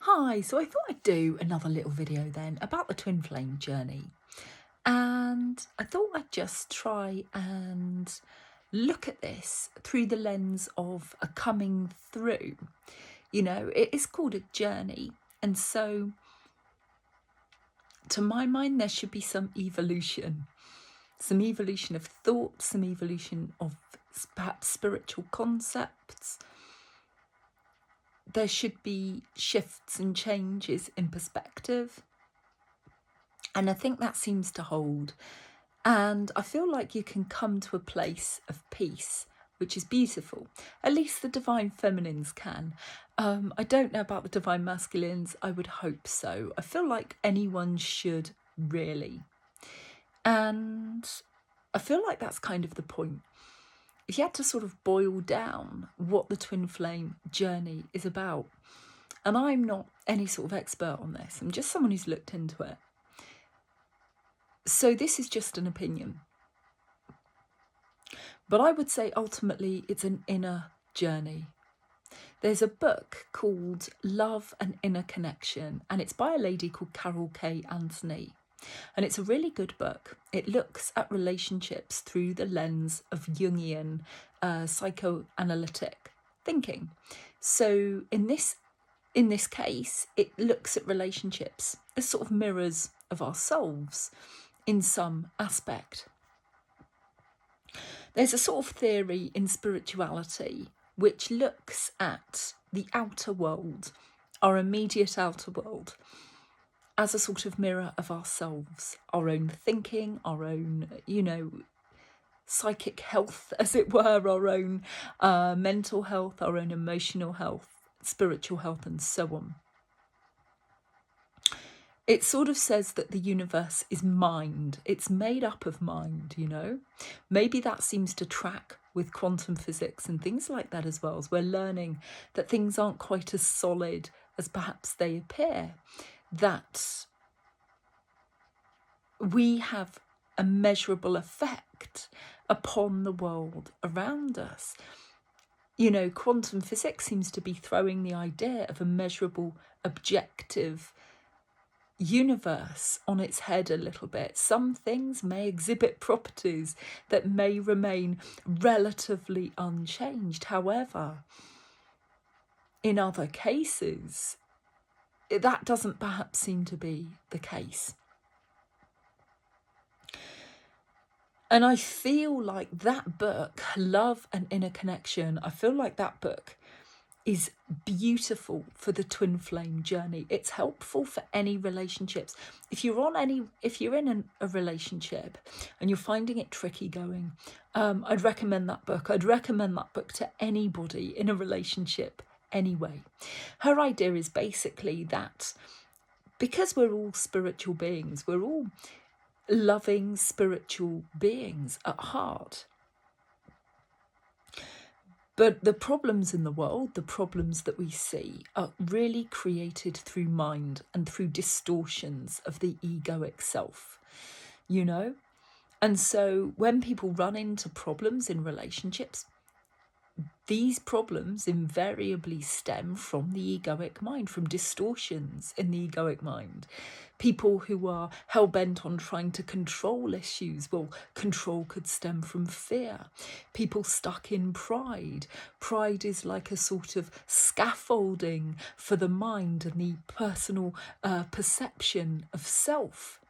Hi, so I thought I'd do another little video then about the twin flame journey. And I thought I'd just try and look at this through the lens of a coming through. You know, it is called a journey. And so, to my mind, there should be some evolution of thought, some evolution of perhaps spiritual concepts. There should be shifts and changes in perspective. And I think that seems to hold. And I feel like you can come to a place of peace, which is beautiful. At least the divine feminines can. I don't know about the divine masculines. I would hope so. I feel like anyone should, really. And I feel like that's kind of the point. If you had to sort of boil down what the twin flame journey is about, and I'm not any sort of expert on this, I'm just someone who's looked into it. So this is just an opinion. But I would say ultimately it's an inner journey. There's a book called Love and Inner Connection, and it's by a lady called Carol K. Anthony. And it's a really good book. It looks at relationships through the lens of Jungian psychoanalytic thinking. So in this case, it looks at relationships as sort of mirrors of ourselves in some aspect. There's a sort of theory in spirituality which looks at the outer world, our immediate outer world, as a sort of mirror of ourselves, our own thinking, our own, psychic health, as it were, our own mental health, our own emotional health, spiritual health, and so on. It sort of says that the universe is mind. It's made up of mind, Maybe that seems to track with quantum physics and things like that as well, as we're learning that things aren't quite as solid as perhaps they appear, that we have a measurable effect upon the world around us. Quantum physics seems to be throwing the idea of a measurable, objective universe on its head a little bit. Some things may exhibit properties that may remain relatively unchanged. However, in other cases, that doesn't perhaps seem to be the case. And I feel like that book, Love and Inner Connection, I feel like that book is beautiful for the twin flame journey. It's helpful for any relationships. If you're in a relationship and you're finding it tricky going, I'd recommend that book. I'd recommend that book to anybody in a relationship anyway. Her idea is basically that because we're all spiritual beings, we're all loving spiritual beings at heart. But the problems in the world, the problems that we see, are really created through mind and through distortions of the egoic self, And so when people run into problems in relationships, these problems invariably stem from the egoic mind, from distortions in the egoic mind. People who are hell-bent on trying to control issues, well, control could stem from fear. People stuck in pride. Pride is like a sort of scaffolding for the mind and the personal perception of self.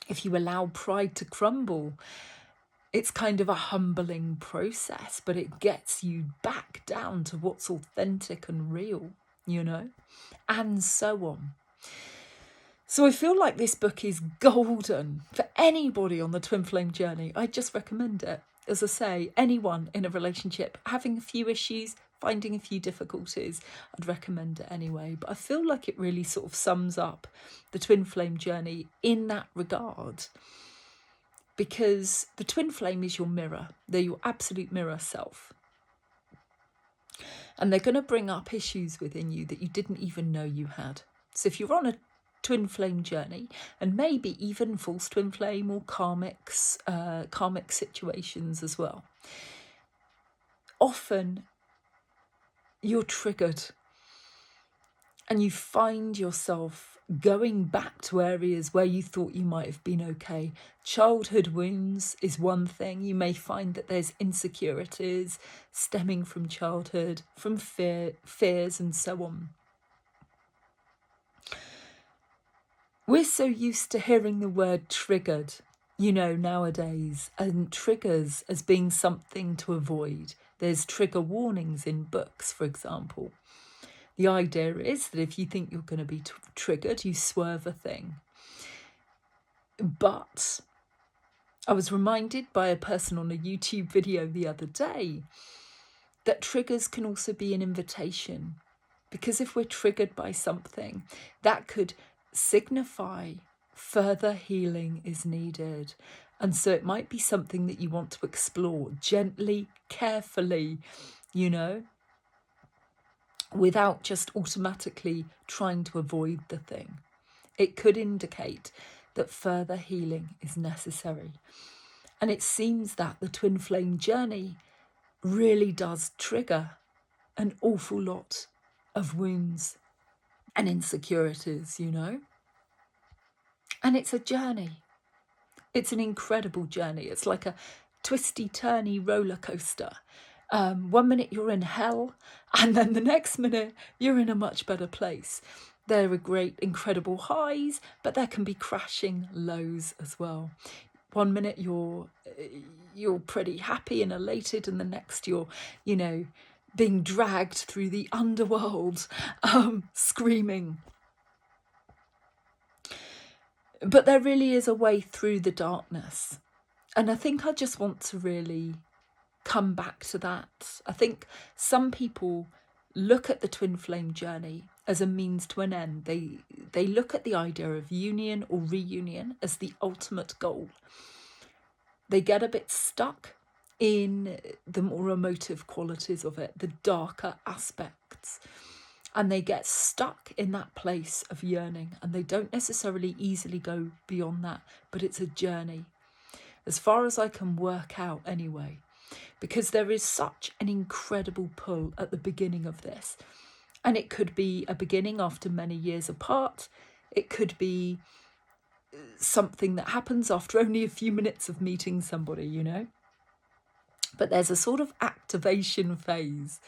If you allow pride to crumble, it's kind of a humbling process, but it gets you back down to what's authentic and real, and so on. So I feel like this book is golden for anybody on the twin flame journey. I just recommend it. As I say, anyone in a relationship having a few issues, finding a few difficulties, I'd recommend it anyway. But I feel like it really sort of sums up the twin flame journey in that regard. Because the twin flame is your mirror. They're your absolute mirror self. And they're going to bring up issues within you that you didn't even know you had. So if you're on a twin flame journey, and maybe even false twin flame or karmic situations as well, often you're triggered and you find yourself going back to areas where you thought you might have been okay. Childhood wounds is one thing. You may find that there's insecurities stemming from childhood, from fears and so on. We're so used to hearing the word triggered, nowadays, and triggers as being something to avoid. There's trigger warnings in books, for example. The idea is that if you think you're going to be triggered, you swerve a thing. But I was reminded by a person on a YouTube video the other day that triggers can also be an invitation. Because if we're triggered by something, that could signify further healing is needed. And so it might be something that you want to explore gently, carefully, without just automatically trying to avoid the thing. It could indicate that further healing is necessary. And it seems that the twin flame journey really does trigger an awful lot of wounds and insecurities, And it's a journey. It's an incredible journey. It's like a twisty-turny roller coaster. 1 minute you're in hell, and then the next minute you're in a much better place. There are great, incredible highs, but there can be crashing lows as well. 1 minute you're pretty happy and elated, and the next you're, being dragged through the underworld, screaming. But there really is a way through the darkness. And I think I just want to really come back to that. I think some people look at the twin flame journey as a means to an end. They look at the idea of union or reunion as the ultimate goal. They get a bit stuck in the more emotive qualities of it, the darker aspects. And they get stuck in that place of yearning, and they don't necessarily easily go beyond that, but it's a journey. As far as I can work out anyway, because there is such an incredible pull at the beginning of this. And it could be a beginning after many years apart. It could be something that happens after only a few minutes of meeting somebody, But there's a sort of activation phase.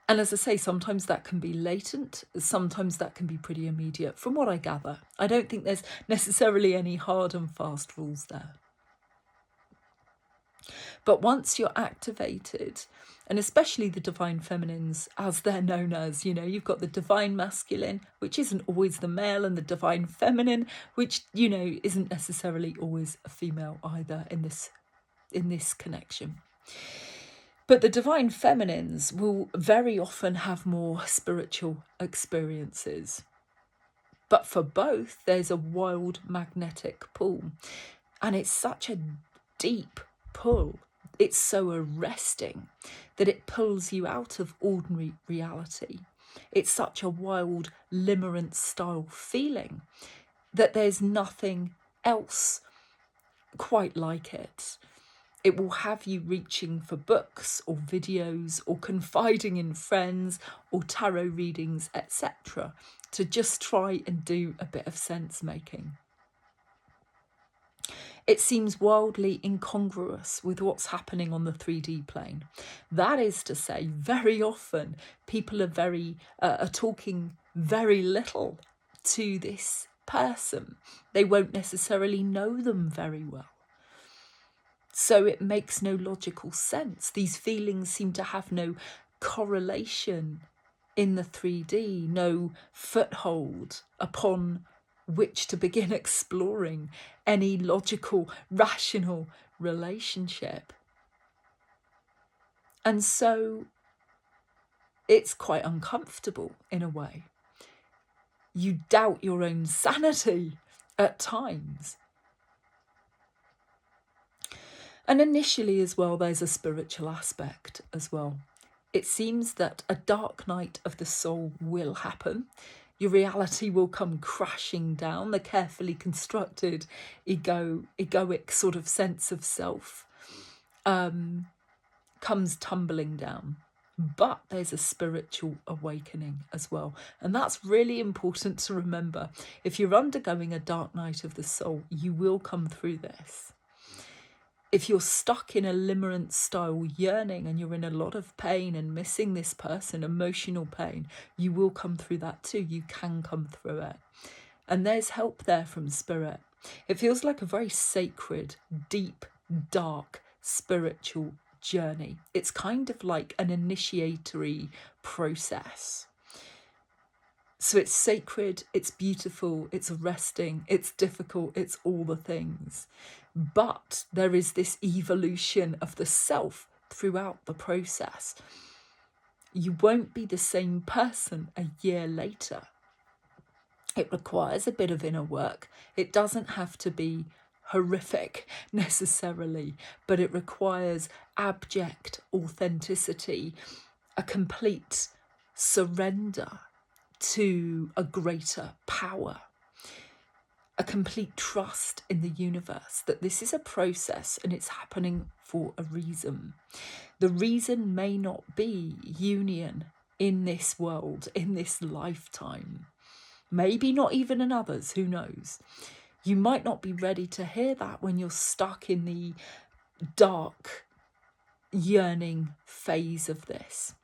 And as I say, sometimes that can be latent, sometimes that can be pretty immediate, from what I gather. I don't think there's necessarily any hard and fast rules there. But once you're activated, and especially the divine feminines, as they're known as, you've got the divine masculine, which isn't always the male, and the divine feminine, which, isn't necessarily always a female either in this connection. But the divine feminines will very often have more spiritual experiences. But for both, there's a wild magnetic pull. And it's such a deep pull. It's so arresting that it pulls you out of ordinary reality. It's such a wild limerence style feeling that there's nothing else quite like it. It will have you reaching for books or videos or confiding in friends or tarot readings, etc., to just try and do a bit of sense making. It seems wildly incongruous with what's happening on the 3D plane. That is to say, very often people are talking very little to this person. They won't necessarily know them very well. So it makes no logical sense. These feelings seem to have no correlation in the 3D, no foothold upon which to begin exploring any logical, rational relationship. And so it's quite uncomfortable in a way. You doubt your own sanity at times. And initially as well, there's a spiritual aspect as well. It seems that a dark night of the soul will happen. Your reality will come crashing down. The carefully constructed egoic sort of sense of self comes tumbling down. but there's a spiritual awakening as well. And that's really important to remember. If you're undergoing a dark night of the soul, you will come through this. If you're stuck in a limerence style yearning and you're in a lot of pain and missing this person, emotional pain, you will come through that too. You can come through it. And there's help there from spirit. It feels like a very sacred, deep, dark, spiritual journey. It's kind of like an initiatory process. So it's sacred, it's beautiful, it's arresting, it's difficult, it's all the things. But there is this evolution of the self throughout the process. You won't be the same person a year later. It requires a bit of inner work. It doesn't have to be horrific necessarily, but it requires abject authenticity, a complete surrender to a greater power, a complete trust in the universe that this is a process and it's happening for a reason. The reason may not be union in this world, in this lifetime. Maybe not even in others, who knows? You might not be ready to hear that when you're stuck in the dark, yearning phase of this.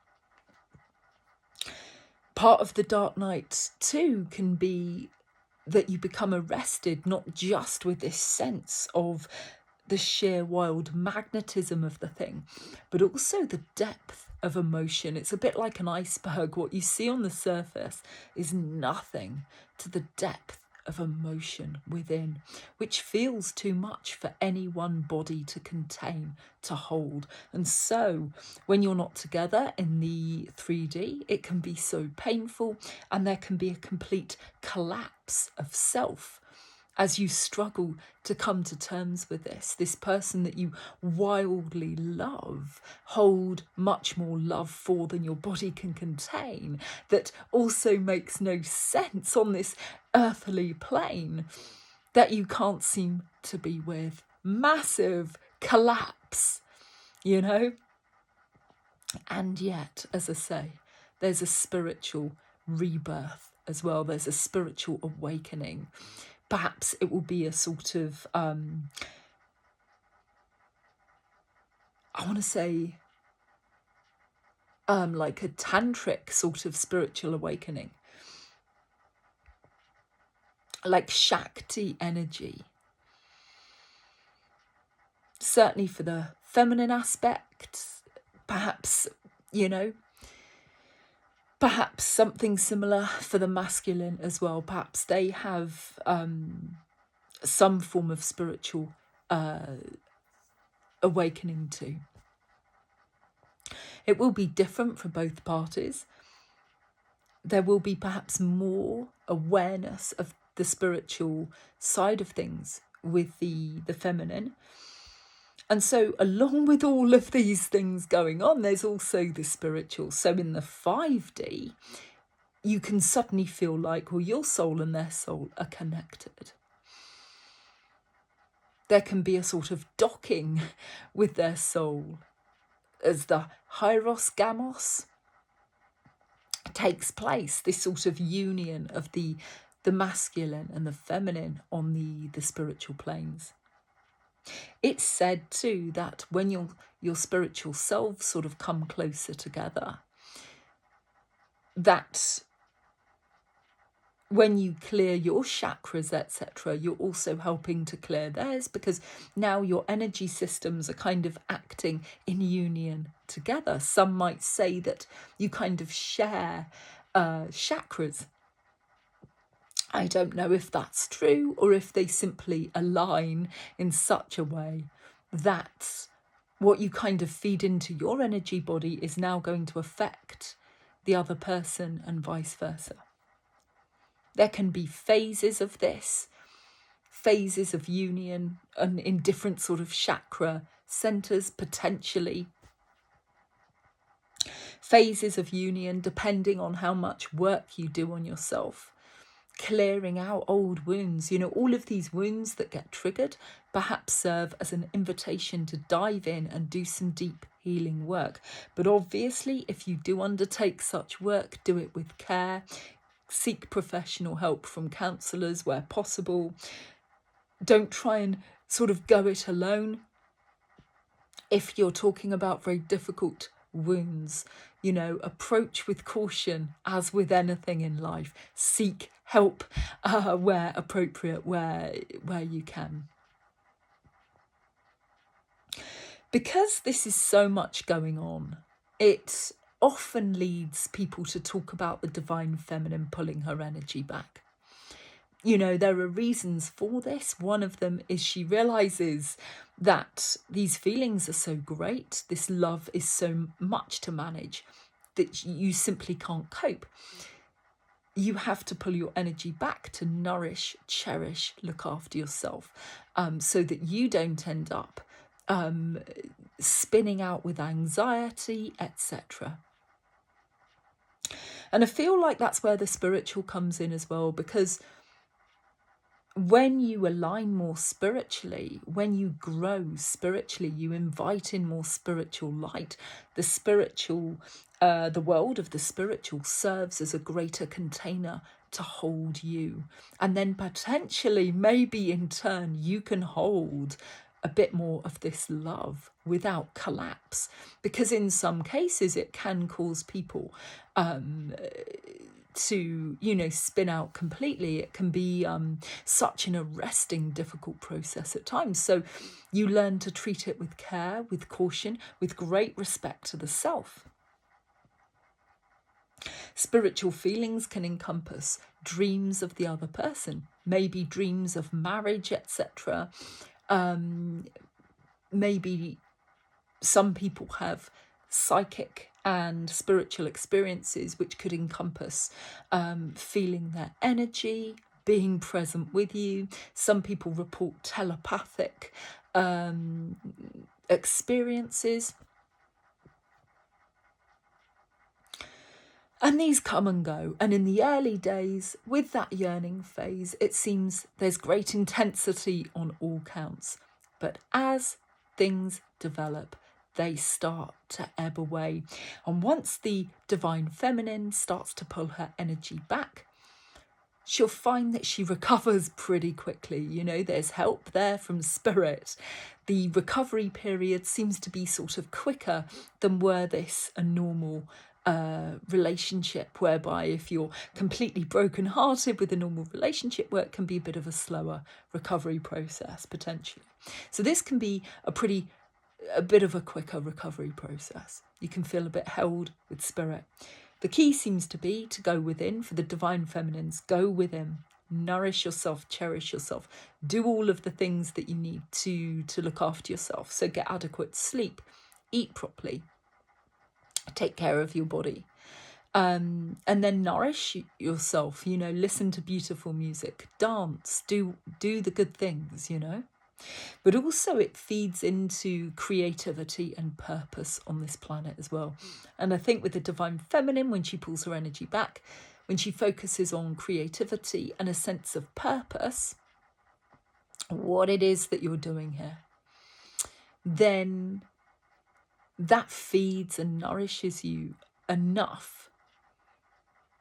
Part of the dark night too can be that you become arrested, not just with this sense of the sheer wild magnetism of the thing, but also the depth of emotion. It's a bit like an iceberg. What you see on the surface is nothing to the depth of emotion within, which feels too much for any one body to contain, to hold. And so when you're not together in the 3D, it can be so painful, and there can be a complete collapse of self as you struggle to come to terms with this person that you wildly love, hold much more love for than your body can contain, that also makes no sense on this earthly plane, that you can't seem to be with. Massive collapse, you know? And yet, as I say, there's a spiritual rebirth as well. There's a spiritual awakening. Perhaps it will be a sort of, I want to say, like a tantric sort of spiritual awakening. Like Shakti energy. Certainly for the feminine aspect, perhaps, perhaps something similar for the masculine as well. Perhaps they have some form of spiritual awakening too. It will be different for both parties. There will be perhaps more awareness of the spiritual side of things with the feminine. And so along with all of these things going on, there's also the spiritual. So in the 5D, you can suddenly feel like, well, your soul and their soul are connected. There can be a sort of docking with their soul as the Hieros Gamos takes place, this sort of union of the masculine and the feminine on the spiritual planes. It's said too that when your spiritual selves sort of come closer together, that when you clear your chakras, etc., you're also helping to clear theirs, because now your energy systems are kind of acting in union together. Some might say that you kind of share chakras. I don't know if that's true or if they simply align in such a way that what you kind of feed into your energy body is now going to affect the other person and vice versa. There can be phases of this, phases of union, and in different sort of chakra centers potentially. Phases of union depending on how much work you do on yourself clearing out old wounds. All of these wounds that get triggered perhaps serve as an invitation to dive in and do some deep healing work. But obviously, if you do undertake such work, do it with care. Seek professional help from counsellors where possible. Don't try and sort of go it alone. If you're talking about very difficult wounds, approach with caution, as with anything in life. Seek help where appropriate, where you can. Because this is so much going on, it often leads people to talk about the divine feminine pulling her energy back. There are reasons for this. One of them is she realizes that these feelings are so great, this love is so much to manage, that you simply can't cope. You have to pull your energy back to nourish, cherish, look after yourself, so that you don't end up spinning out with anxiety, etc. And I feel like that's where the spiritual comes in as well, because when you align more spiritually, when you grow spiritually, you invite in more spiritual light. The world of the spiritual serves as a greater container to hold you. And then potentially, maybe in turn, you can hold a bit more of this love without collapse. Because in some cases, it can cause people to spin out completely. It can be such an arresting, difficult process at times. So you learn to treat it with care, with caution, with great respect to the self. Spiritual feelings can encompass dreams of the other person, maybe dreams of marriage, etc. Maybe some people have psychic and spiritual experiences which could encompass feeling their energy, being present with you. Some people report telepathic experiences. And these come and go. And in the early days, with that yearning phase, it seems there's great intensity on all counts. But as things develop, they start to ebb away. And once the divine feminine starts to pull her energy back, she'll find that she recovers pretty quickly. There's help there from spirit. The recovery period seems to be sort of quicker than were this a normal relationship, whereby if you're completely broken-hearted with a normal relationship, where it can be a bit of a slower recovery process potentially. So this can be a bit of a quicker recovery process. You can feel a bit held with spirit. The key seems to be to go within. For the divine feminines, go within, nourish yourself, cherish yourself, do all of the things that you need to look after yourself. So get adequate sleep, eat properly, take care of your body, and then nourish yourself. Listen to beautiful music, dance, do the good things. But also it feeds into creativity and purpose on this planet as well. And I think with the divine feminine, when she pulls her energy back, when she focuses on creativity and a sense of purpose, what it is that you're doing here, then that feeds and nourishes you enough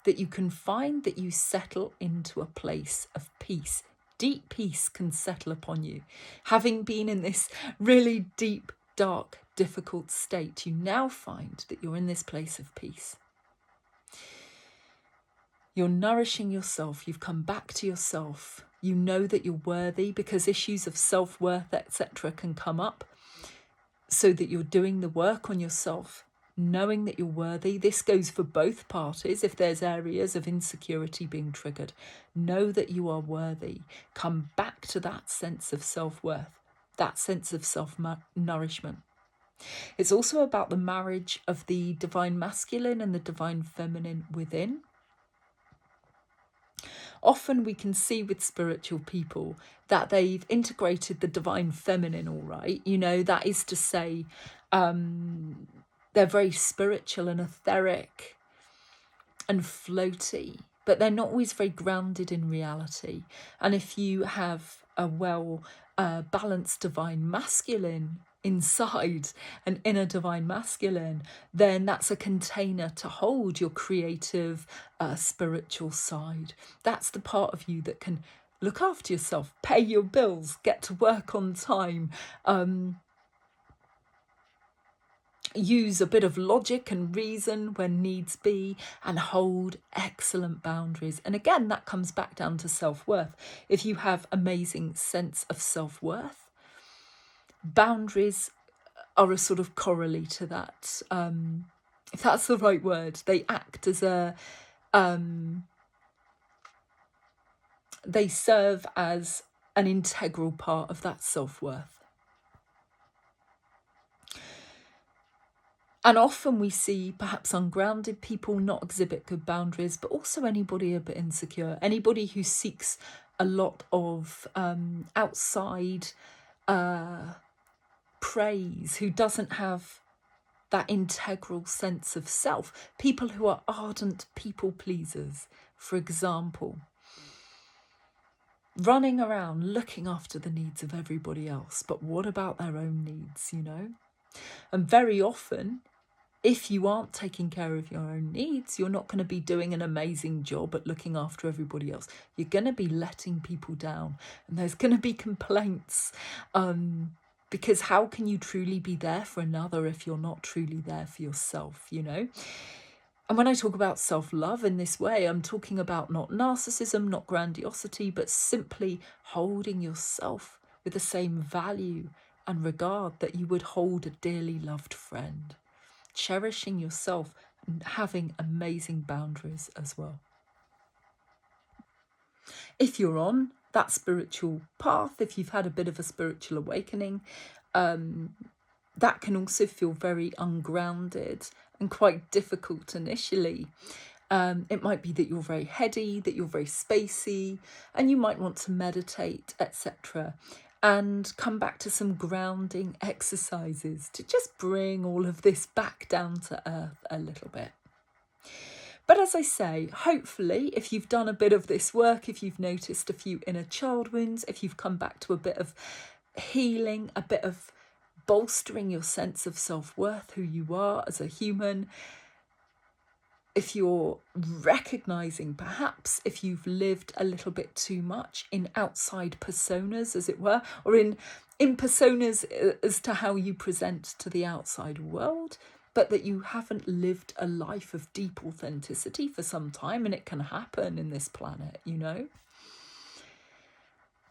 that you can find that you settle into a place of peace. Deep peace can settle upon you. Having been in this really deep, dark, difficult state, you now find that you're in this place of peace. You're nourishing yourself. You've come back to yourself. You know that you're worthy, because issues of self-worth, etc. can come up, so that you're doing the work on yourself, knowing that you're worthy. This goes for both parties. If there's areas of insecurity being triggered, know that you are worthy. Come back to that sense of self-worth, that sense of self-nourishment. It's also about the marriage of the divine masculine and the divine feminine within. Often we can see with spiritual people that they've integrated the divine feminine all right. That is to say, they're very spiritual and etheric and floaty, but they're not always very grounded in reality. And if you have a balanced divine masculine inside, an inner divine masculine, then that's a container to hold your creative, spiritual side. That's the part of you that can look after yourself, pay your bills, get to work on time, use a bit of logic and reason when needs be, and hold excellent boundaries. And again, that comes back down to self-worth. If you have amazing sense of self-worth, boundaries are a sort of corollary to that. If that's the right word, they act as they serve as an integral part of that self-worth. And often we see perhaps ungrounded people not exhibit good boundaries, but also anybody a bit insecure, anybody who seeks a lot of outside praise, who doesn't have that integral sense of self. People who are ardent people pleasers, for example, running around looking after the needs of everybody else, but what about their own needs, you know? And very often, if you aren't taking care of your own needs, you're not going to be doing an amazing job at looking after everybody else. You're going to be letting people down, and there's going to be complaints, because how can you truly be there for another if you're not truly there for yourself, you know? And when I talk about self-love in this way, I'm talking about not narcissism, not grandiosity, but simply holding yourself with the same value and regard that you would hold a dearly loved friend. Cherishing yourself and having amazing boundaries as well. If you're on that spiritual path, if you've had a bit of a spiritual awakening, that can also feel very ungrounded and quite difficult initially. It might be that you're very heady, that you're very spacey, and you might want to meditate, etc. and come back to some grounding exercises to just bring all of this back down to earth a little bit. But as I say, hopefully, if you've done a bit of this work, if you've noticed a few inner child wounds, if you've come back to a bit of healing, a bit of bolstering your sense of self-worth, who you are as a human, if you're recognising perhaps if you've lived a little bit too much in outside personas, as it were, or in personas as to how you present to the outside world, but that you haven't lived a life of deep authenticity for some time, and it can happen in this planet, you know,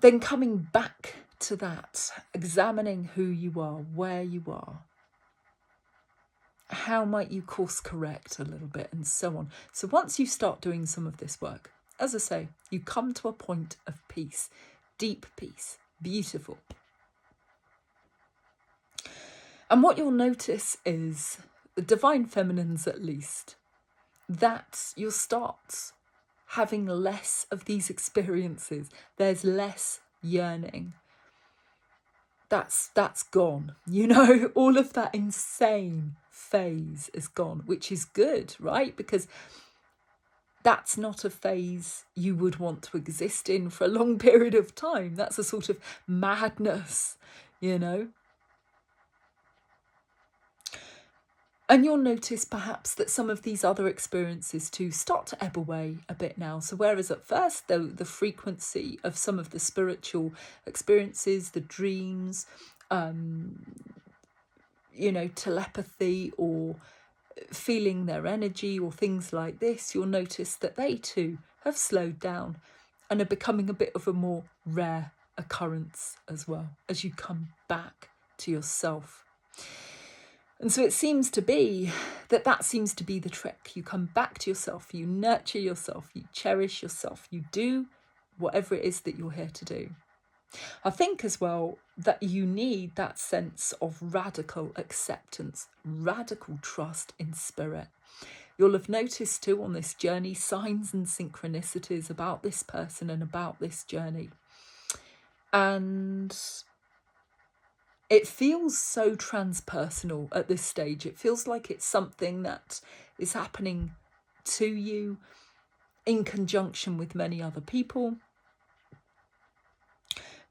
then coming back to that, examining who you are, where you are, how might you course correct a little bit, and so on. So once you start doing some of this work, as I say, you come to a point of peace, deep peace, beautiful. And what you'll notice is, the divine feminines at least, that you'll start having less of these experiences. There's less yearning. That's gone, you know, all of that insane phase is gone, which is good, right? Because that's not a phase you would want to exist in for a long period of time. That's a sort of madness, you know. And you'll notice perhaps that some of these other experiences too start to ebb away a bit now. So whereas at first the frequency of some of the spiritual experiences, the dreams, you know, telepathy or feeling their energy or things like this, you'll notice that they too have slowed down and are becoming a bit of a more rare occurrence as well as you come back to yourself. And so it seems to be that seems to be the trick. You come back to yourself, you nurture yourself, you cherish yourself, you do whatever it is that you're here to do. I think as well that you need that sense of radical acceptance, radical trust in spirit. You'll have noticed too on this journey signs and synchronicities about this person and about this journey. And it feels so transpersonal at this stage. It feels like it's something that is happening to you in conjunction with many other people.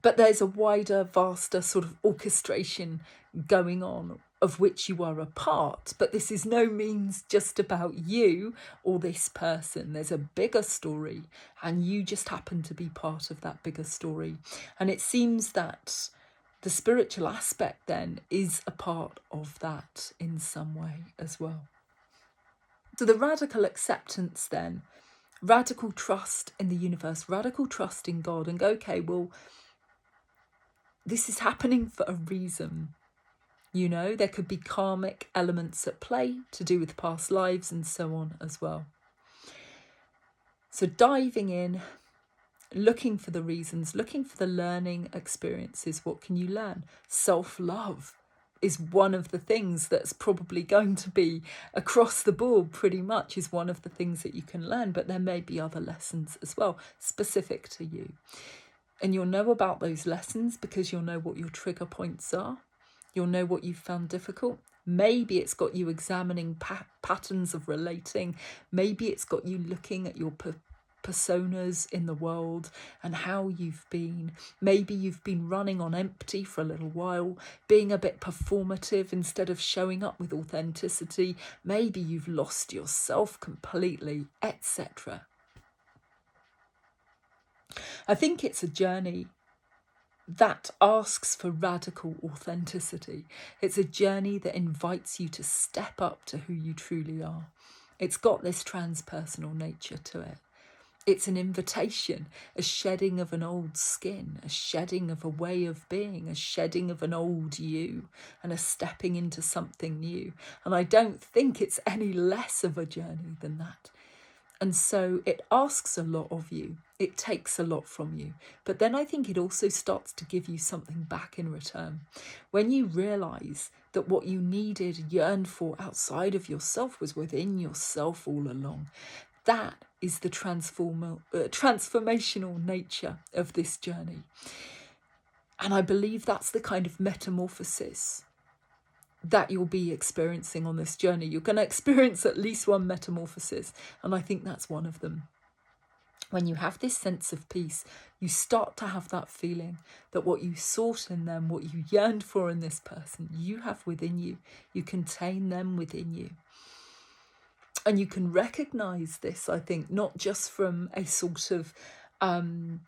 But there's a wider, vaster sort of orchestration going on of which you are a part. But this is no means just about you or this person. There's a bigger story, and you just happen to be part of that bigger story. And it seems that the spiritual aspect then is a part of that in some way as well. So the radical acceptance then, radical trust in the universe, radical trust in God, and go, okay, well, this is happening for a reason. You know, there could be karmic elements at play to do with past lives and so on as well. So diving in, looking for the reasons, looking for the learning experiences. What can you learn? Self-love is one of the things that's probably going to be across the board pretty much, is one of the things that you can learn. But there may be other lessons as well, specific to you. And you'll know about those lessons because you'll know what your trigger points are. You'll know what you've found difficult. Maybe it's got you examining patterns of relating. Maybe it's got you looking at your personas in the world and how you've been. Maybe you've been running on empty for a little while, being a bit performative instead of showing up with authenticity. Maybe you've lost yourself completely, etc. I think it's a journey that asks for radical authenticity. It's a journey that invites you to step up to who you truly are. It's got this transpersonal nature to it. It's an invitation, a shedding of an old skin, a shedding of a way of being, a shedding of an old you, and a stepping into something new. And I don't think it's any less of a journey than that. And so it asks a lot of you. It takes a lot from you. But then I think it also starts to give you something back in return. When you realise that what you needed, yearned for outside of yourself was within yourself all along. That is the transformational nature of this journey. And I believe that's the kind of metamorphosis that you'll be experiencing on this journey. You're going to experience at least one metamorphosis, and I think that's one of them. When you have this sense of peace, you start to have that feeling that what you sought in them, what you yearned for in this person, you have within you. You contain them within you. And you can recognise this, I think, not just from a sort of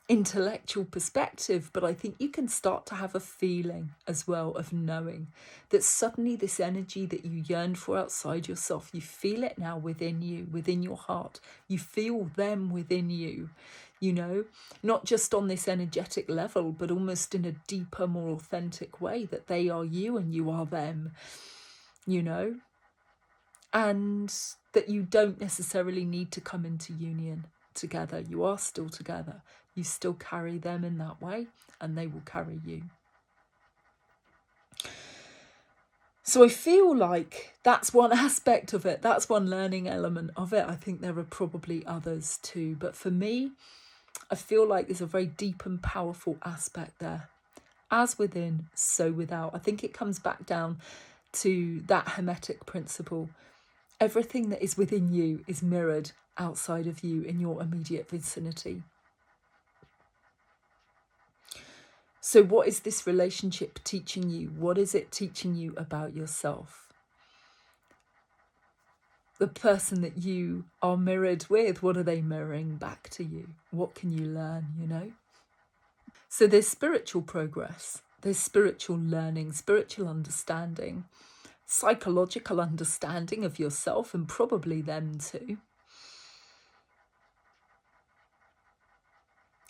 intellectual perspective, but I think you can start to have a feeling as well of knowing that suddenly this energy that you yearned for outside yourself, you feel it now within you, within your heart. You feel them within you, you know, not just on this energetic level, but almost in a deeper, more authentic way, that they are you and you are them, you know, and that you don't necessarily need to come into union together. You are still together. You still carry them in that way, and they will carry you. So I feel like that's one aspect of it. That's one learning element of it. I think there are probably others too. But for me, I feel like there's a very deep and powerful aspect there. As within, so without. I think it comes back down to that Hermetic principle. Everything that is within you is mirrored outside of you in your immediate vicinity. So what is this relationship teaching you? What is it teaching you about yourself? The person that you are mirrored with, what are they mirroring back to you? What can you learn, you know? So there's spiritual progress, there's spiritual learning, spiritual understanding, psychological understanding of yourself and probably them too.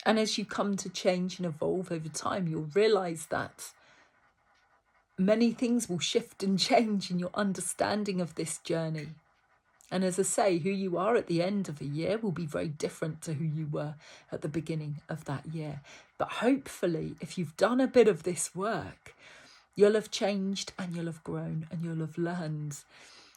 And as you come to change and evolve over time, you'll realise that many things will shift and change in your understanding of this journey. And as I say, who you are at the end of a year will be very different to who you were at the beginning of that year. But hopefully, if you've done a bit of this work, you'll have changed and you'll have grown and you'll have learned,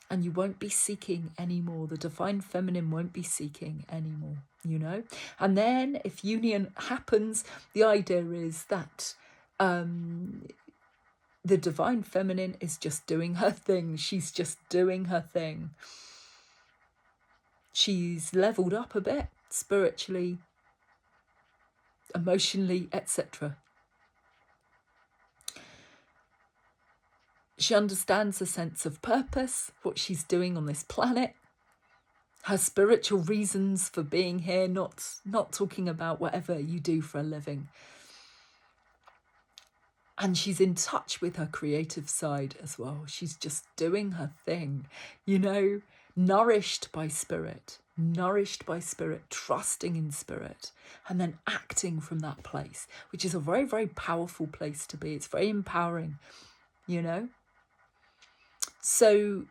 and you won't be seeking anymore. The divine feminine won't be seeking anymore, you know? And then if union happens, the idea is that the divine feminine is just doing her thing. She's just doing her thing. She's leveled up a bit. spiritually, emotionally, etc. She understands a sense of purpose, what she's doing on this planet, her spiritual reasons for being here, not talking about whatever you do for a living. And she's in touch with her creative side as well. She's just doing her thing, you know, nourished by spirit, trusting in spirit, and then acting from that place, which is a very, very powerful place to be. It's very empowering, you know. So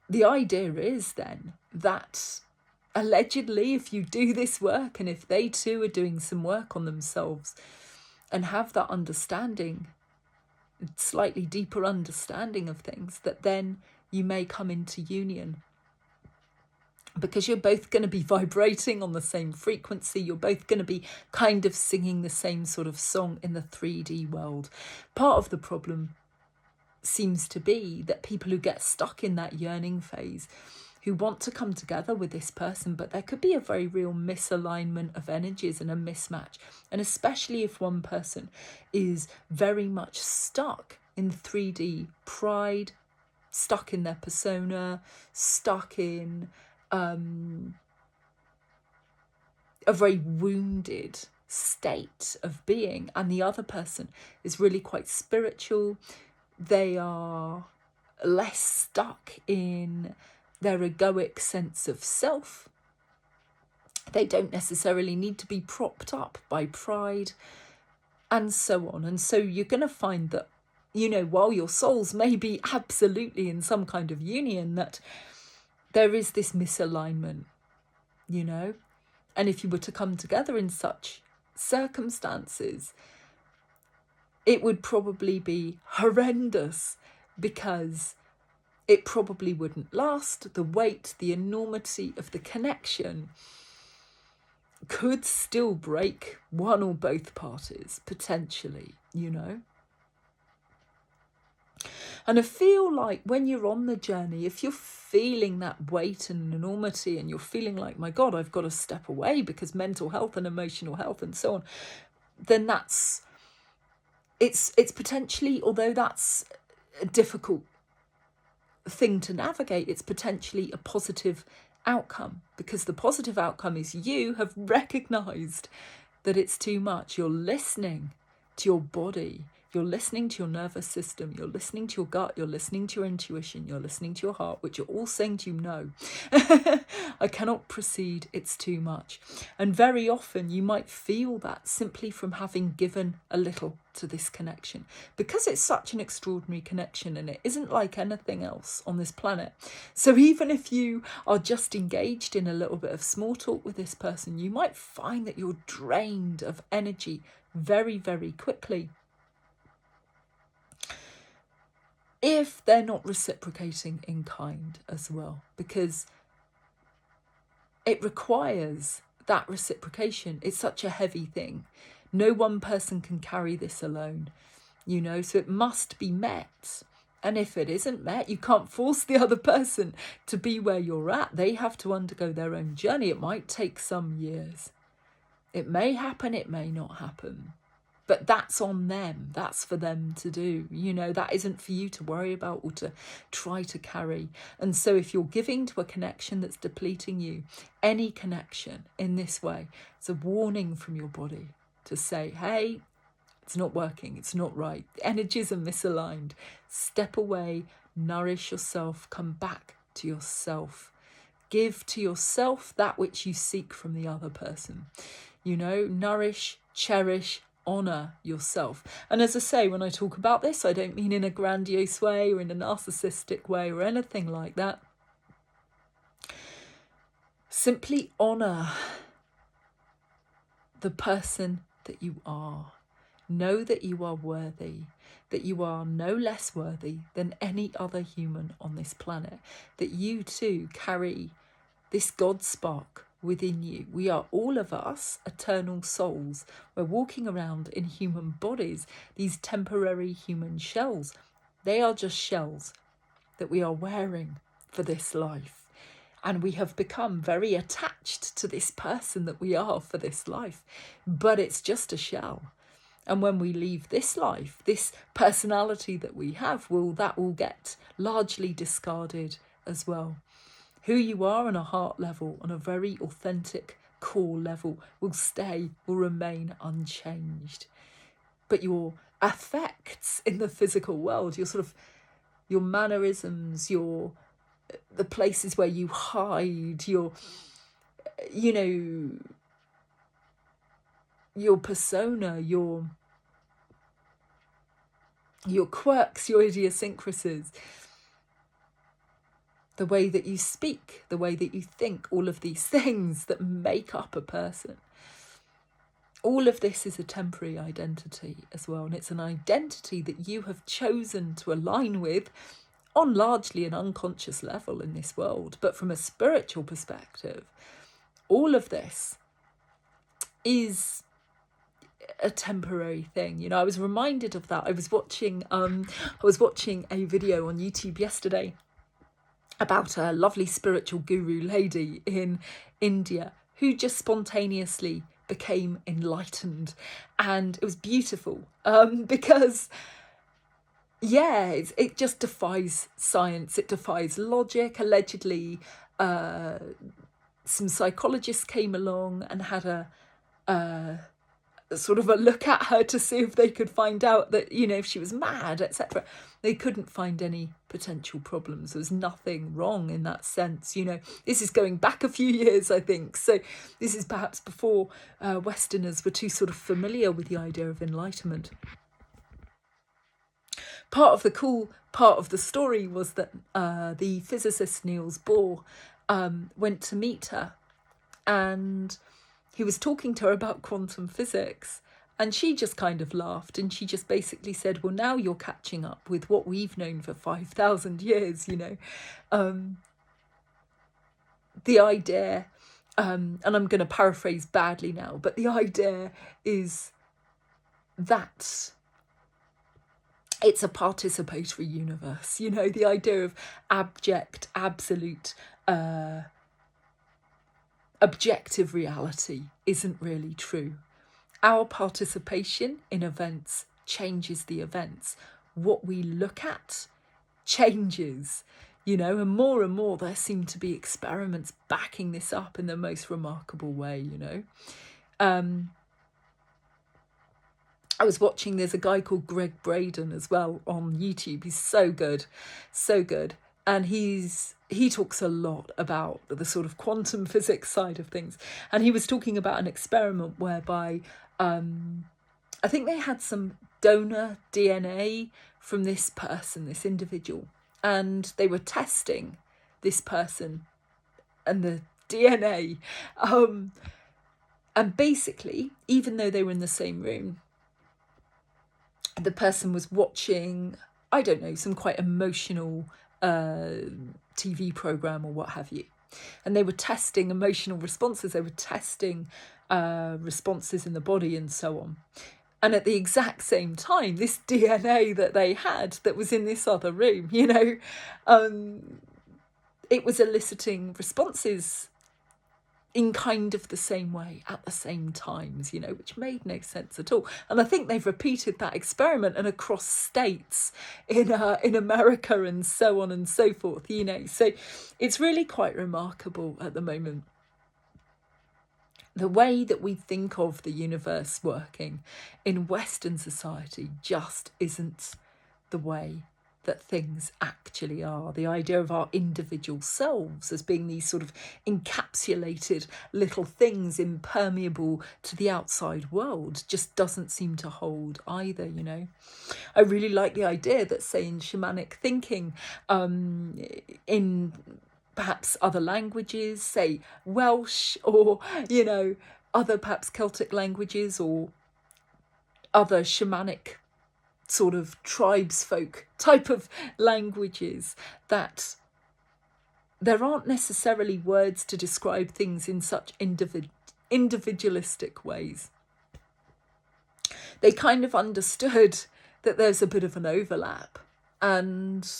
the idea is then that allegedly, if you do this work, and if they too are doing some work on themselves and have that understanding, slightly deeper understanding of things, that then you may come into union, because you're both going to be vibrating on the same frequency. You're both going to be kind of singing the same sort of song in the 3D world. Part of the problem seems to be that people who get stuck in that yearning phase, who want to come together with this person, but there could be a very real misalignment of energies and a mismatch. And especially if one person is very much stuck in 3D pride, stuck in their persona, stuck in a very wounded state of being, and the other person is really quite spiritual. They are less stuck in their egoic sense of self. They don't necessarily need to be propped up by pride, and so on. And so you're going to find that, you know, while your souls may be absolutely in some kind of union, that there is this misalignment, you know. And if you were to come together in such circumstances, it would probably be horrendous, because it probably wouldn't last. The weight, the enormity of the connection could still break one or both parties, potentially, you know. And I feel like when you're on the journey, if you're feeling that weight and enormity, and you're feeling like, my God, I've got to step away because mental health and emotional health and so on, then it's potentially, although that's a difficult thing to navigate, it's potentially a positive outcome, because the positive outcome is you have recognized that it's too much. You're listening to your body, you're listening to your nervous system, you're listening to your gut, you're listening to your intuition, you're listening to your heart, which are all saying to you, no, I cannot proceed, it's too much. And very often you might feel that simply from having given a little to this connection, because it's such an extraordinary connection and it isn't like anything else on this planet. So even if you are just engaged in a little bit of small talk with this person, you might find that you're drained of energy very, very quickly, if they're not reciprocating in kind as well, because it requires that reciprocation. It's such a heavy thing. No one person can carry this alone, you know, so it must be met. And if it isn't met, you can't force the other person to be where you're at. They have to undergo their own journey. It might take some years. It may happen, it may not happen. But that's on them. That's for them to do. You know, that isn't for you to worry about or to try to carry. And so if you're giving to a connection that's depleting you, any connection in this way, it's a warning from your body to say, hey, it's not working. It's not right. The energies are misaligned. Step away, nourish yourself, come back to yourself. Give to yourself that which you seek from the other person. You know, nourish, cherish, honour yourself. And as I say, when I talk about this, I don't mean in a grandiose way or in a narcissistic way or anything like that. Simply honour the person that you are. Know that you are worthy, that you are no less worthy than any other human on this planet, that you too carry this God spark within you. We are all of us eternal souls. We're walking around in human bodies, these temporary human shells. They are just shells that we are wearing for this life. And we have become very attached to this person that we are for this life. But it's just a shell. And when we leave this life, this personality that we have, that will get largely discarded as well. Who you are on a heart level, on a very authentic core level, will remain unchanged. But your affects in the physical world, your mannerisms, the places where you hide, your persona, your quirks, your idiosyncrasies, the way that you speak, the way that you think, all of these things that make up a person. All of this is a temporary identity as well, and it's an identity that you have chosen to align with on largely an unconscious level in this world. But from a spiritual perspective, all of this is a temporary thing. I was reminded of that. I was watching a video on YouTube yesterday about a lovely spiritual guru lady in India who just spontaneously became enlightened, and it was beautiful because it just defies science, it defies logic. Allegedly some psychologists came along and had a sort of a look at her to see if they could find out that, if she was mad, etc. They couldn't find any potential problems. There was nothing wrong in that sense. This is going back a few years, I think. So this is perhaps before Westerners were too sort of familiar with the idea of enlightenment. Part of the cool part of the story was that the physicist Niels Bohr went to meet her, and he was talking to her about quantum physics, and she just kind of laughed, and she just basically said, well, now you're catching up with what we've known for 5,000 years, the idea, and I'm going to paraphrase badly now, but the idea is that it's a participatory universe, the idea of absolute, objective reality isn't really true. Our participation in events changes the events. What we look at changes, and more there seem to be experiments backing this up in the most remarkable way, I was watching, there's a guy called Greg Braden as well on YouTube. He's so good. And he talks a lot about the sort of quantum physics side of things. And he was talking about an experiment whereby I think they had some donor DNA from this person, this individual, and they were testing this person and the DNA. And basically, even though they were in the same room, the person was watching, I don't know, some quite emotional TV program or what have you. And they were testing emotional responses. They were testing responses in the body and so on. And at the exact same time, this DNA that they had that was in this other room, it was eliciting responses in kind of the same way at the same times, which made no sense at all. And I think they've repeated that experiment and across states in America and so on and so forth, So it's really quite remarkable at the moment. The way that we think of the universe working in Western society just isn't the way that things actually are. The idea of our individual selves as being these sort of encapsulated little things impermeable to the outside world just doesn't seem to hold either, I really like the idea that, say, in shamanic thinking, in perhaps other languages, say Welsh or, other perhaps Celtic languages or other shamanic sort of tribes folk type of languages, that there aren't necessarily words to describe things in such individualistic ways. They kind of understood that there's a bit of an overlap, and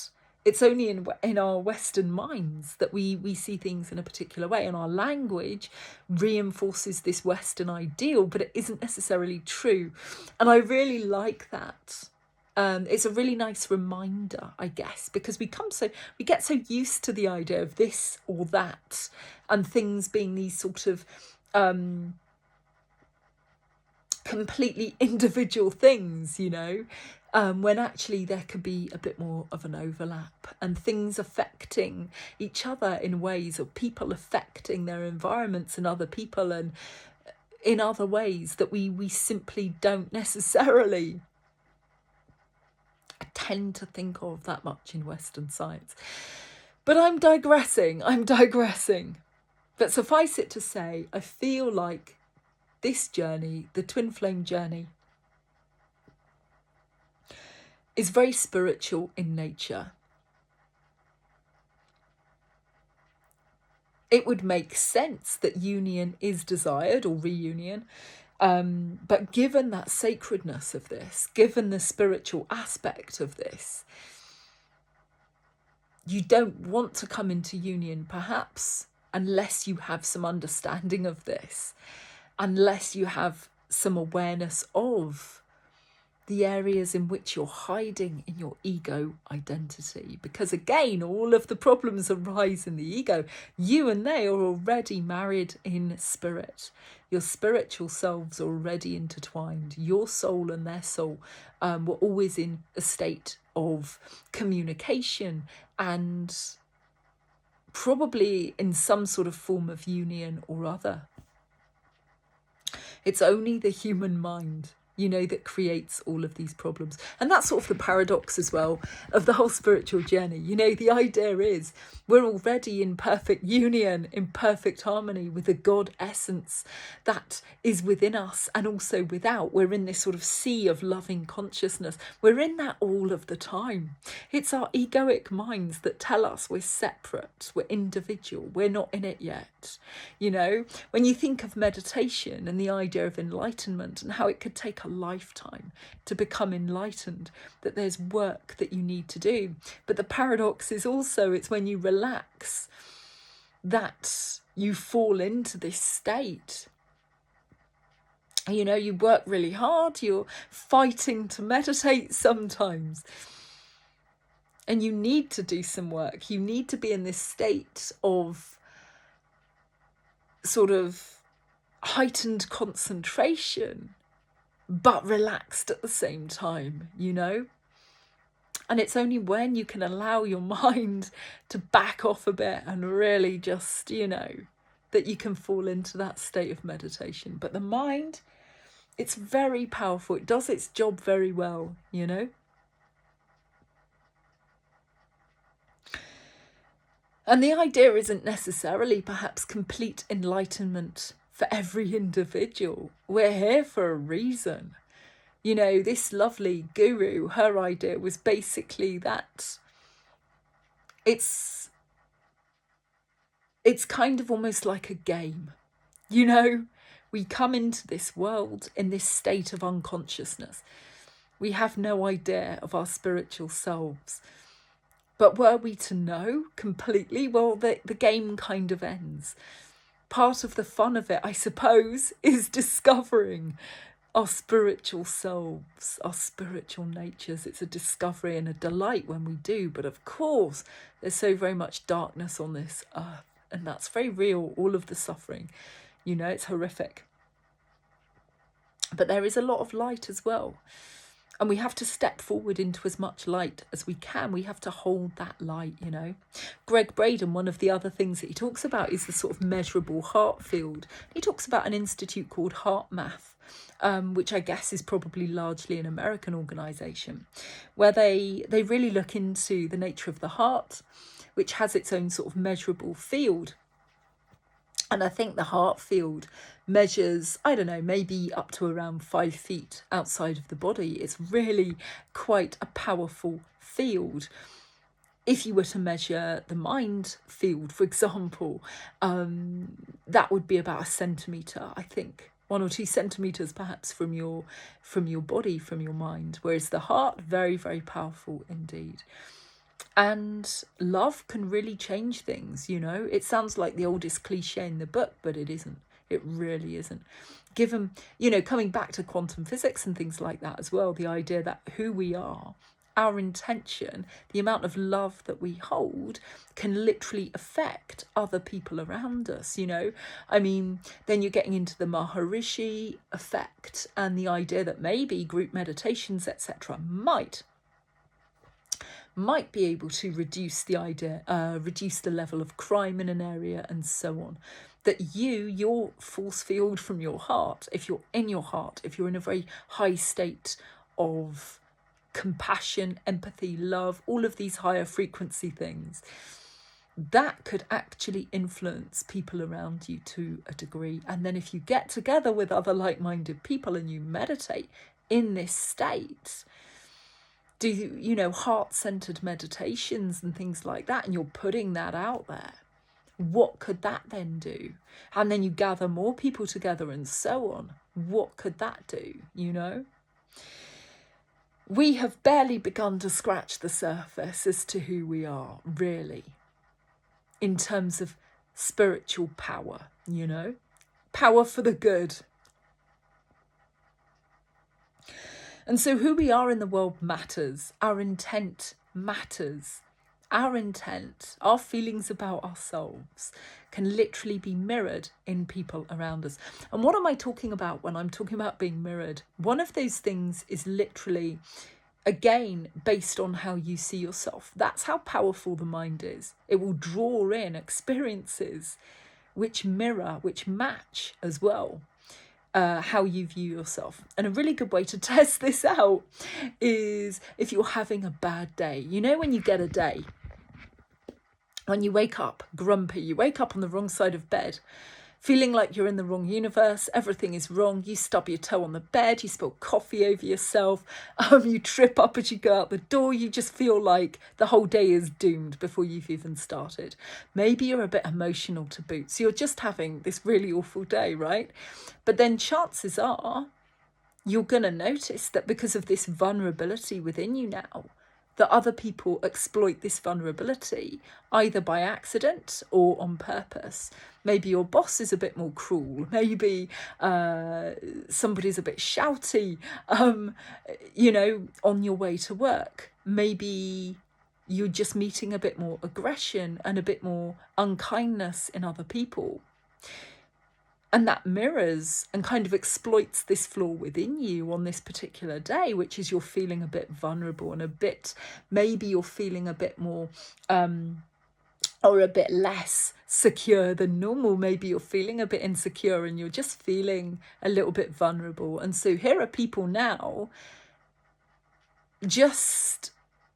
It's only in our Western minds that we see things in a particular way, and our language reinforces this Western ideal, but it isn't necessarily true. And I really like that. It's a really nice reminder, I guess, because we get so used to the idea of this or that, and things being these sort of completely individual things, when actually there could be a bit more of an overlap, and things affecting each other in ways, or people affecting their environments and other people, and in other ways that we simply don't necessarily tend to think of that much in Western science. But I'm digressing. But suffice it to say, I feel like this journey, the twin flame journey, is very spiritual in nature. It would make sense that union is desired, or reunion, but given that sacredness of this, given the spiritual aspect of this, you don't want to come into union, perhaps, unless you have some understanding of this, unless you have some awareness of the areas in which you're hiding in your ego identity. Because again, all of the problems arise in the ego. You and they are already married in spirit. Your spiritual selves are already intertwined. Your soul and their soul were always in a state of communication, and probably in some sort of form of union or other. It's only the human mind, that creates all of these problems. And that's sort of the paradox as well of the whole spiritual journey. The idea is we're already in perfect union, in perfect harmony with the God essence that is within us and also without. We're in this sort of sea of loving consciousness. We're in that all of the time. It's our egoic minds that tell us we're separate, we're individual, we're not in it yet. When you think of meditation and the idea of enlightenment and how it could take a lifetime to become enlightened, that there's work that you need to do. But the paradox is also, it's when you relax that you fall into this state. You work really hard, you're fighting to meditate sometimes, and you need to do some work. You need to be in this state of sort of heightened concentration, but relaxed at the same time, And it's only when you can allow your mind to back off a bit and really just, that you can fall into that state of meditation. But the mind, it's very powerful. It does its job very well, And the idea isn't necessarily perhaps complete enlightenment for every individual. We're here for a reason. This lovely guru, her idea was basically that it's kind of almost like a game. We come into this world in this state of unconsciousness. We have no idea of our spiritual selves. But were we to know completely, well, the game kind of ends. Part of the fun of it, I suppose, is discovering our spiritual selves, our spiritual natures. It's a discovery and a delight when we do. But of course, there's so very much darkness on this earth. And that's very real, all of the suffering. It's horrific. But there is a lot of light as well. And we have to step forward into as much light as we can. We have to hold that light, Gregg Braden, one of the other things that he talks about is the sort of measurable heart field. He talks about an institute called HeartMath, which I guess is probably largely an American organisation, where they really look into the nature of the heart, which has its own sort of measurable field. And I think the heart field measures, I don't know, maybe up to around 5 feet outside of the body. It's really quite a powerful field. If you were to measure the mind field, for example, that would be about 1 centimetre, I think. 1 or 2 centimetres perhaps from your body, from your mind. Whereas the heart, very, very powerful indeed. And love can really change things, you know. It sounds like the oldest cliche in the book, but it isn't. It really isn't. Given, you know, coming back to quantum physics and things like that as well, the idea that who we are, our intention, the amount of love that we hold can literally affect other people around us, you know. I mean, then you're getting into the Maharishi effect and the idea that maybe group meditations, etc., might be able to reduce the level of crime in an area and so on. That your force field from your heart, if you're in your heart, if you're in a very high state of compassion, empathy, love, all of these higher frequency things, that could actually influence people around you to a degree. And then if you get together with other like-minded people and you meditate in this state, do you know, heart-centered meditations and things like that, and you're putting that out there, what could that then do? And then you gather more people together and so on. What could that do, you know? We have barely begun to scratch the surface as to who we are, really, in terms of spiritual power, you know? Power for the good. And so who we are in the world matters. Our intent matters. Our intent, our feelings about ourselves can literally be mirrored in people around us. And what am I talking about when I'm talking about being mirrored? One of those things is literally, again, based on how you see yourself. That's how powerful the mind is. It will draw in experiences which mirror, which match as well. How you view yourself. And a really good way to test this out is if you're having a bad day. You know, when you get a day, when you wake up grumpy, you wake up on the wrong side of bed, feeling like you're in the wrong universe, everything is wrong, you stub your toe on the bed, you spill coffee over yourself, you trip up as you go out the door, you just feel like the whole day is doomed before you've even started. Maybe you're a bit emotional to boot, so you're just having this really awful day, right? But then chances are you're going to notice that because of this vulnerability within you now, that other people exploit this vulnerability either by accident or on purpose. Maybe your boss is a bit more cruel. Maybe somebody's a bit shouty, you know, on your way to work. Maybe you're just meeting a bit more aggression and a bit more unkindness in other people. And that mirrors and kind of exploits this flaw within you on this particular day, which is you're feeling a bit vulnerable and a bit, maybe you're feeling a bit more or a bit less secure than normal. Maybe you're feeling a bit insecure and you're just feeling a little bit vulnerable. And so here are people now just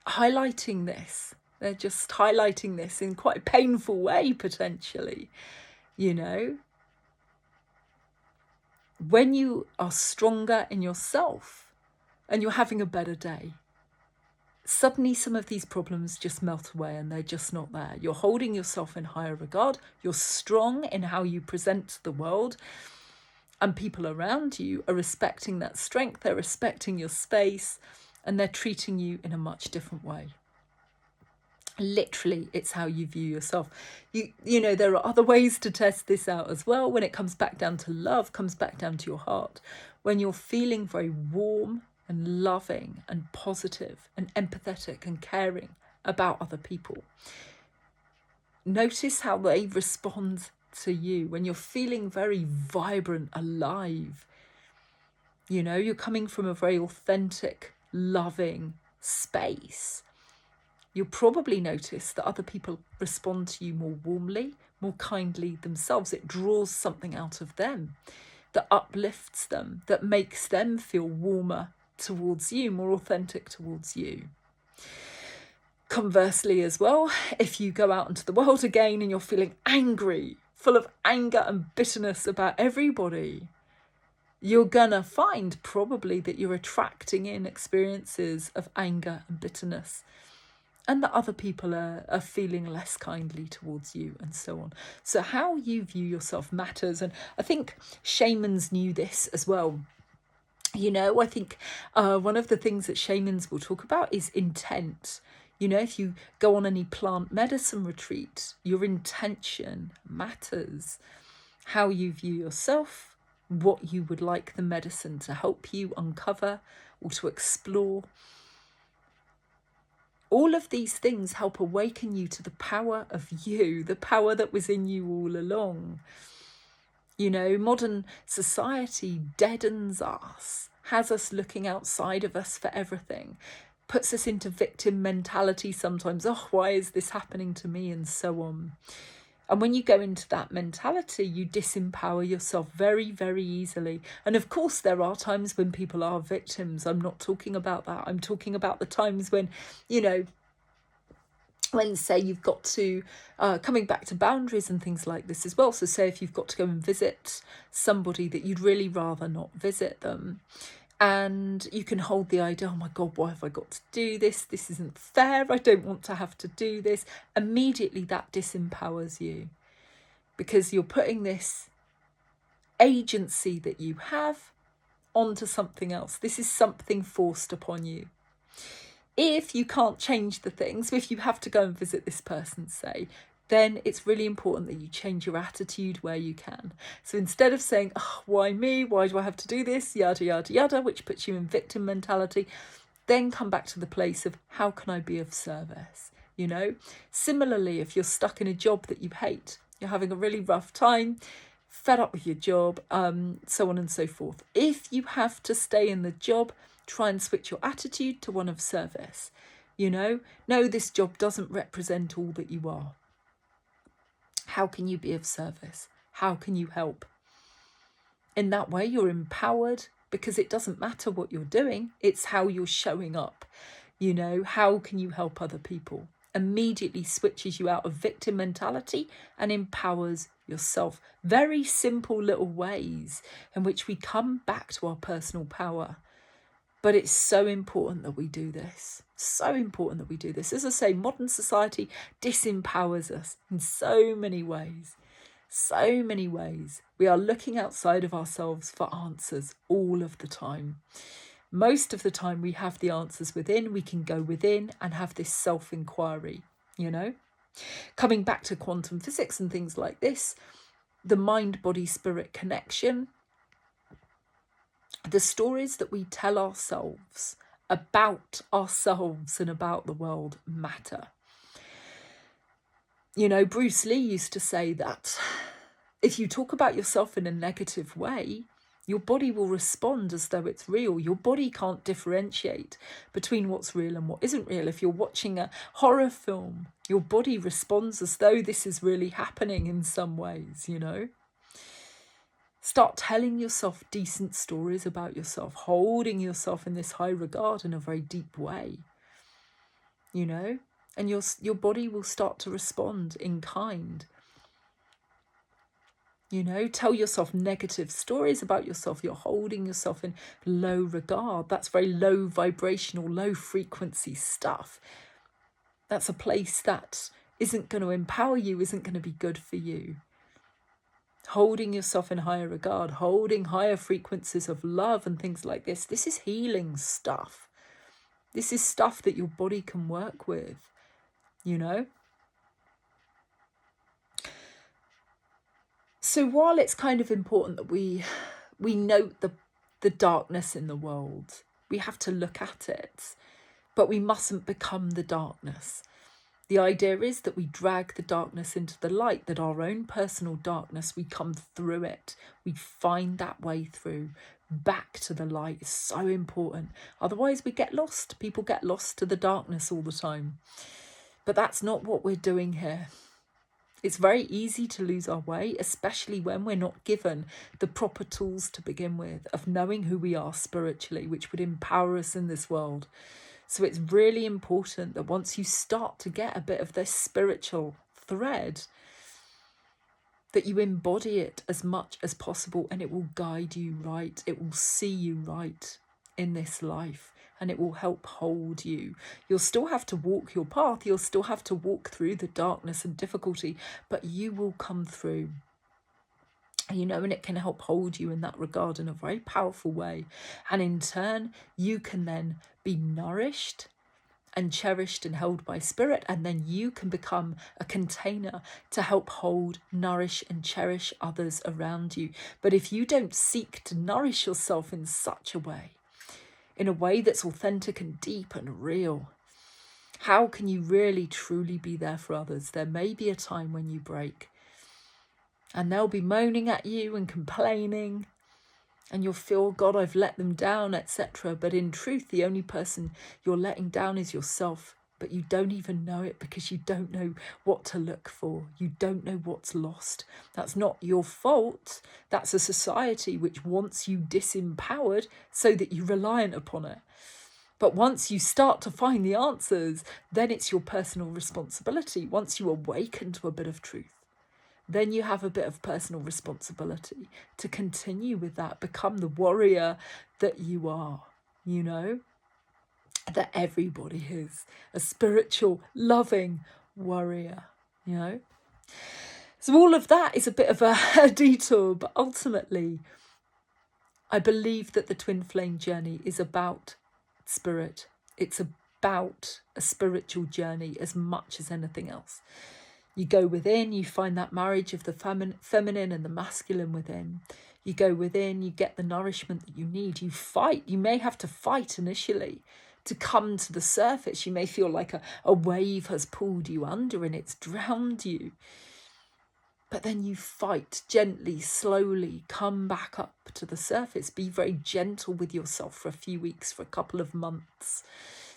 highlighting this. They're just highlighting this in quite a painful way, potentially, you know. When you are stronger in yourself and you're having a better day, suddenly some of these problems just melt away and they're just not there. You're holding yourself in higher regard. You're strong in how you present the world, and people around you are respecting that strength. They're respecting your space and they're treating you in a much different way. Literally, it's how you view yourself. You know, there are other ways to test this out as well. When it comes back down to love, comes back down to your heart. When you're feeling very warm and loving and positive and empathetic and caring about other people, notice how they respond to you. When you're feeling very vibrant, alive, you know, you're coming from a very authentic, loving space, you'll probably notice that other people respond to you more warmly, more kindly themselves. It draws something out of them that uplifts them, that makes them feel warmer towards you, more authentic towards you. Conversely as well, if you go out into the world again and you're feeling angry, full of anger and bitterness about everybody, you're gonna find probably that you're attracting in experiences of anger and bitterness, and that other people are feeling less kindly towards you and so on. So how you view yourself matters. And I think shamans knew this as well. You know, I think one of the things that shamans will talk about is intent. You know, if you go on any plant medicine retreat, your intention matters. How you view yourself, what you would like the medicine to help you uncover or to explore. All of these things help awaken you to the power of you, the power that was in you all along. You know, modern society deadens us, has us looking outside of us for everything, puts us into victim mentality sometimes. Oh, why is this happening to me? And so on. And when you go into that mentality, you disempower yourself very, very easily. And of course, there are times when people are victims. I'm not talking about that. I'm talking about the times when, you know, when, say, you've got to, coming back to boundaries and things like this as well. So say if you've got to go and visit somebody that you'd really rather not visit them, and you can hold the idea, oh my God, why have I got to do this? This isn't fair. I don't want to have to do this. Immediately that disempowers you, because you're putting this agency that you have onto something else. This is something forced upon you. If you can't change the things, if you have to go and visit this person, say, then it's really important that you change your attitude where you can. So instead of saying, oh, why me? Why do I have to do this? Yada, yada, yada, which puts you in victim mentality, then come back to the place of how can I be of service? You know, similarly, if you're stuck in a job that you hate, you're having a really rough time, fed up with your job, so on and so forth. If you have to stay in the job, try and switch your attitude to one of service. You know, no, this job doesn't represent all that you are. How can you be of service? How can you help? In that way, you're empowered, because it doesn't matter what you're doing. It's how you're showing up. You know, how can you help other people? Immediately switches you out of victim mentality and empowers yourself. Very simple little ways in which we come back to our personal power. But it's so important that we do this. So important that we do this. As I say, modern society disempowers us in so many ways. So many ways. We are looking outside of ourselves for answers all of the time. Most of the time we have the answers within. We can go within and have this self-inquiry, you know. Coming back to quantum physics and things like this, the mind-body-spirit connection, the stories that we tell ourselves about ourselves and about the world matter. You know, Bruce Lee used to say that if you talk about yourself in a negative way, your body will respond as though it's real. Your body can't differentiate between what's real and what isn't real. If you're watching a horror film, your body responds as though this is really happening in some ways, you know. Start telling yourself decent stories about yourself, holding yourself in this high regard in a very deep way, you know, and your body will start to respond in kind. You know, tell yourself negative stories about yourself. You're holding yourself in low regard. That's very low vibrational, low frequency stuff. That's a place that isn't going to empower you, isn't going to be good for you. Holding yourself in higher regard, holding higher frequencies of love and things like this. This is healing stuff. This is stuff that your body can work with, you know. So while it's kind of important that we note the darkness in the world, we have to look at it, but we mustn't become the darkness. The idea is that we drag the darkness into the light, that our own personal darkness, we come through it. We find that way through back to the light. Is so important. Otherwise, we get lost. People get lost to the darkness all the time. But that's not what we're doing here. It's very easy to lose our way, especially when we're not given the proper tools to begin with of knowing who we are spiritually, which would empower us in this world. So it's really important that once you start to get a bit of this spiritual thread, that you embody it as much as possible, and it will guide you right. It will see you right in this life, and it will help hold you. You'll still have to walk your path. You'll still have to walk through the darkness and difficulty, but you will come through. You know, and it can help hold you in that regard in a very powerful way. And in turn, you can then be nourished and cherished and held by spirit, and then you can become a container to help hold, nourish and cherish others around you. But if you don't seek to nourish yourself in such a way, in a way that's authentic and deep and real, how can you really truly be there for others? There may be a time when you break and they'll be moaning at you and complaining, and you'll feel, God, I've let them down, etc. But in truth, the only person you're letting down is yourself. But you don't even know it because you don't know what to look for. You don't know what's lost. That's not your fault. That's a society which wants you disempowered so that you're reliant upon it. But once you start to find the answers, then it's your personal responsibility. Once you awaken to a bit of truth, then you have a bit of personal responsibility to continue with that, become the warrior that you are, you know, that everybody is, a spiritual, loving warrior, you know. So all of that is a bit of a detour, but ultimately, I believe that the twin flame journey is about spirit. It's about a spiritual journey as much as anything else. You go within, you find that marriage of the feminine and the masculine within. You go within, you get the nourishment that you need. You fight. You may have to fight initially to come to the surface. You may feel like a wave has pulled you under and it's drowned you. But then you fight gently, slowly, come back up to the surface. Be very gentle with yourself for a few weeks, for a couple of months,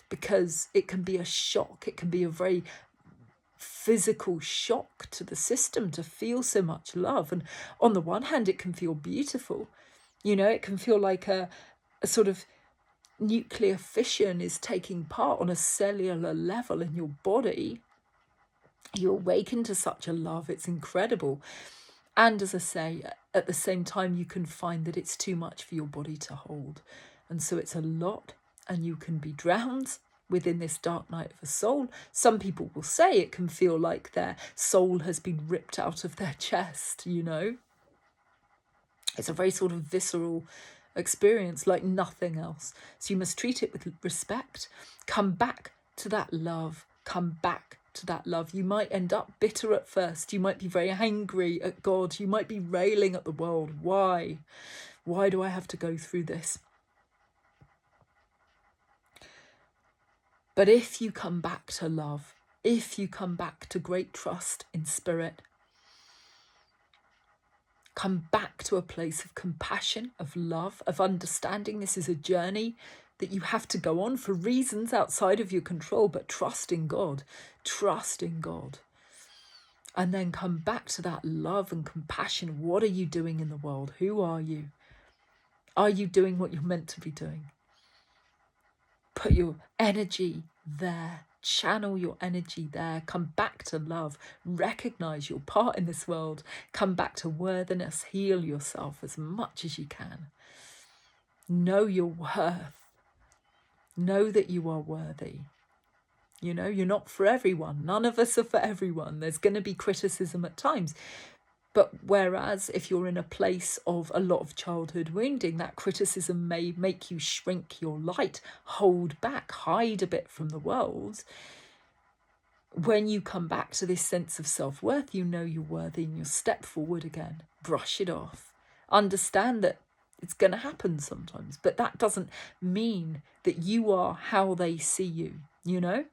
because it can be a shock. It can be a very physical shock to the system to feel so much love. And on the one hand, it can feel beautiful. You know, it can feel like a sort of nuclear fission is taking part on a cellular level in your body. You awaken to such a love. It's incredible. And as I say, at the same time, you can find that it's too much for your body to hold. And so it's a lot, and you can be drowned within this dark night of the soul. Some people will say it can feel like their soul has been ripped out of their chest, you know. It's a very sort of visceral experience like nothing else. So you must treat it with respect. Come back to that love. Come back to that love. You might end up bitter at first. You might be very angry at God. You might be railing at the world. Why? Why do I have to go through this? But if you come back to love, if you come back to great trust in spirit, come back to a place of compassion, of love, of understanding this is a journey that you have to go on for reasons outside of your control, but trust in God, trust in God. And then come back to that love and compassion. What are you doing in the world? Who are you? Are you doing what you're meant to be doing? Put your energy there. Channel your energy there. Come back to love. Recognize your part in this world. Come back to worthiness. Heal yourself as much as you can. Know your worth. Know that you are worthy. You know, you're not for everyone. None of us are for everyone. There's going to be criticism at times. But whereas if you're in a place of a lot of childhood wounding, that criticism may make you shrink your light, hold back, hide a bit from the world. When you come back to this sense of self-worth, you know you're worthy and you'll step forward again, brush it off. Understand that it's going to happen sometimes, but that doesn't mean that you are how they see you, you know?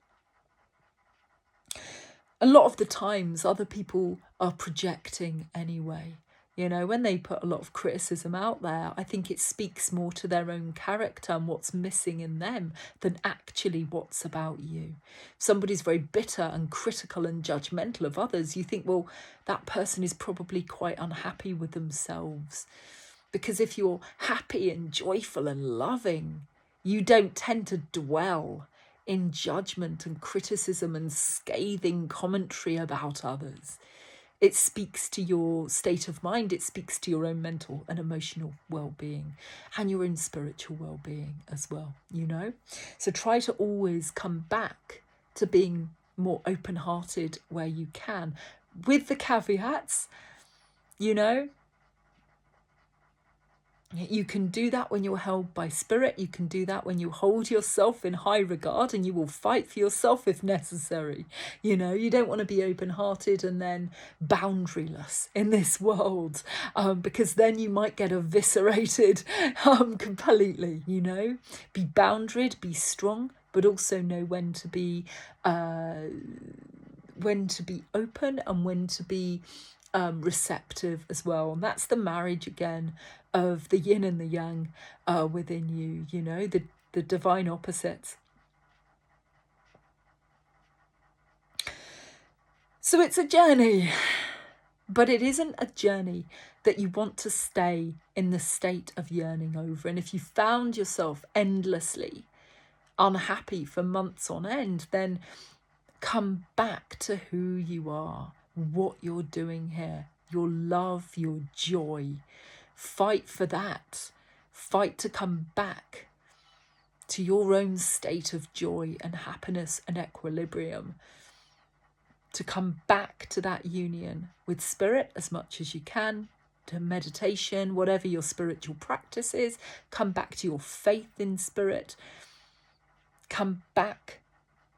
A lot of the times other people are projecting anyway. You know, when they put a lot of criticism out there, I think it speaks more to their own character and what's missing in them than actually what's about you. If somebody's very bitter and critical and judgmental of others, you think, well, that person is probably quite unhappy with themselves. Because if you're happy and joyful and loving, you don't tend to dwell in judgment and criticism and scathing commentary about others. It speaks to your state of mind. It speaks to your own mental and emotional well-being and your own spiritual well-being as well, you know? So try to always come back to being more open-hearted where you can, with the caveats, you know? You can do that when you're held by spirit. You can do that when you hold yourself in high regard, and you will fight for yourself if necessary. You know, you don't want to be open-hearted and then boundaryless in this world, because then you might get eviscerated completely, you know. Be boundaried, be strong, but also know when to be open and when to be receptive as well. And that's the marriage again of the yin and the yang within you, you know, the divine opposites. So it's a journey, but it isn't a journey that you want to stay in the state of yearning over. And if you found yourself endlessly unhappy for months on end, then come back to who you are, what you're doing here, your love, your joy. Fight for that. Fight to come back to your own state of joy and happiness and equilibrium. To come back to that union with spirit as much as you can, to meditation, whatever your spiritual practice is. Come back to your faith in spirit. Come back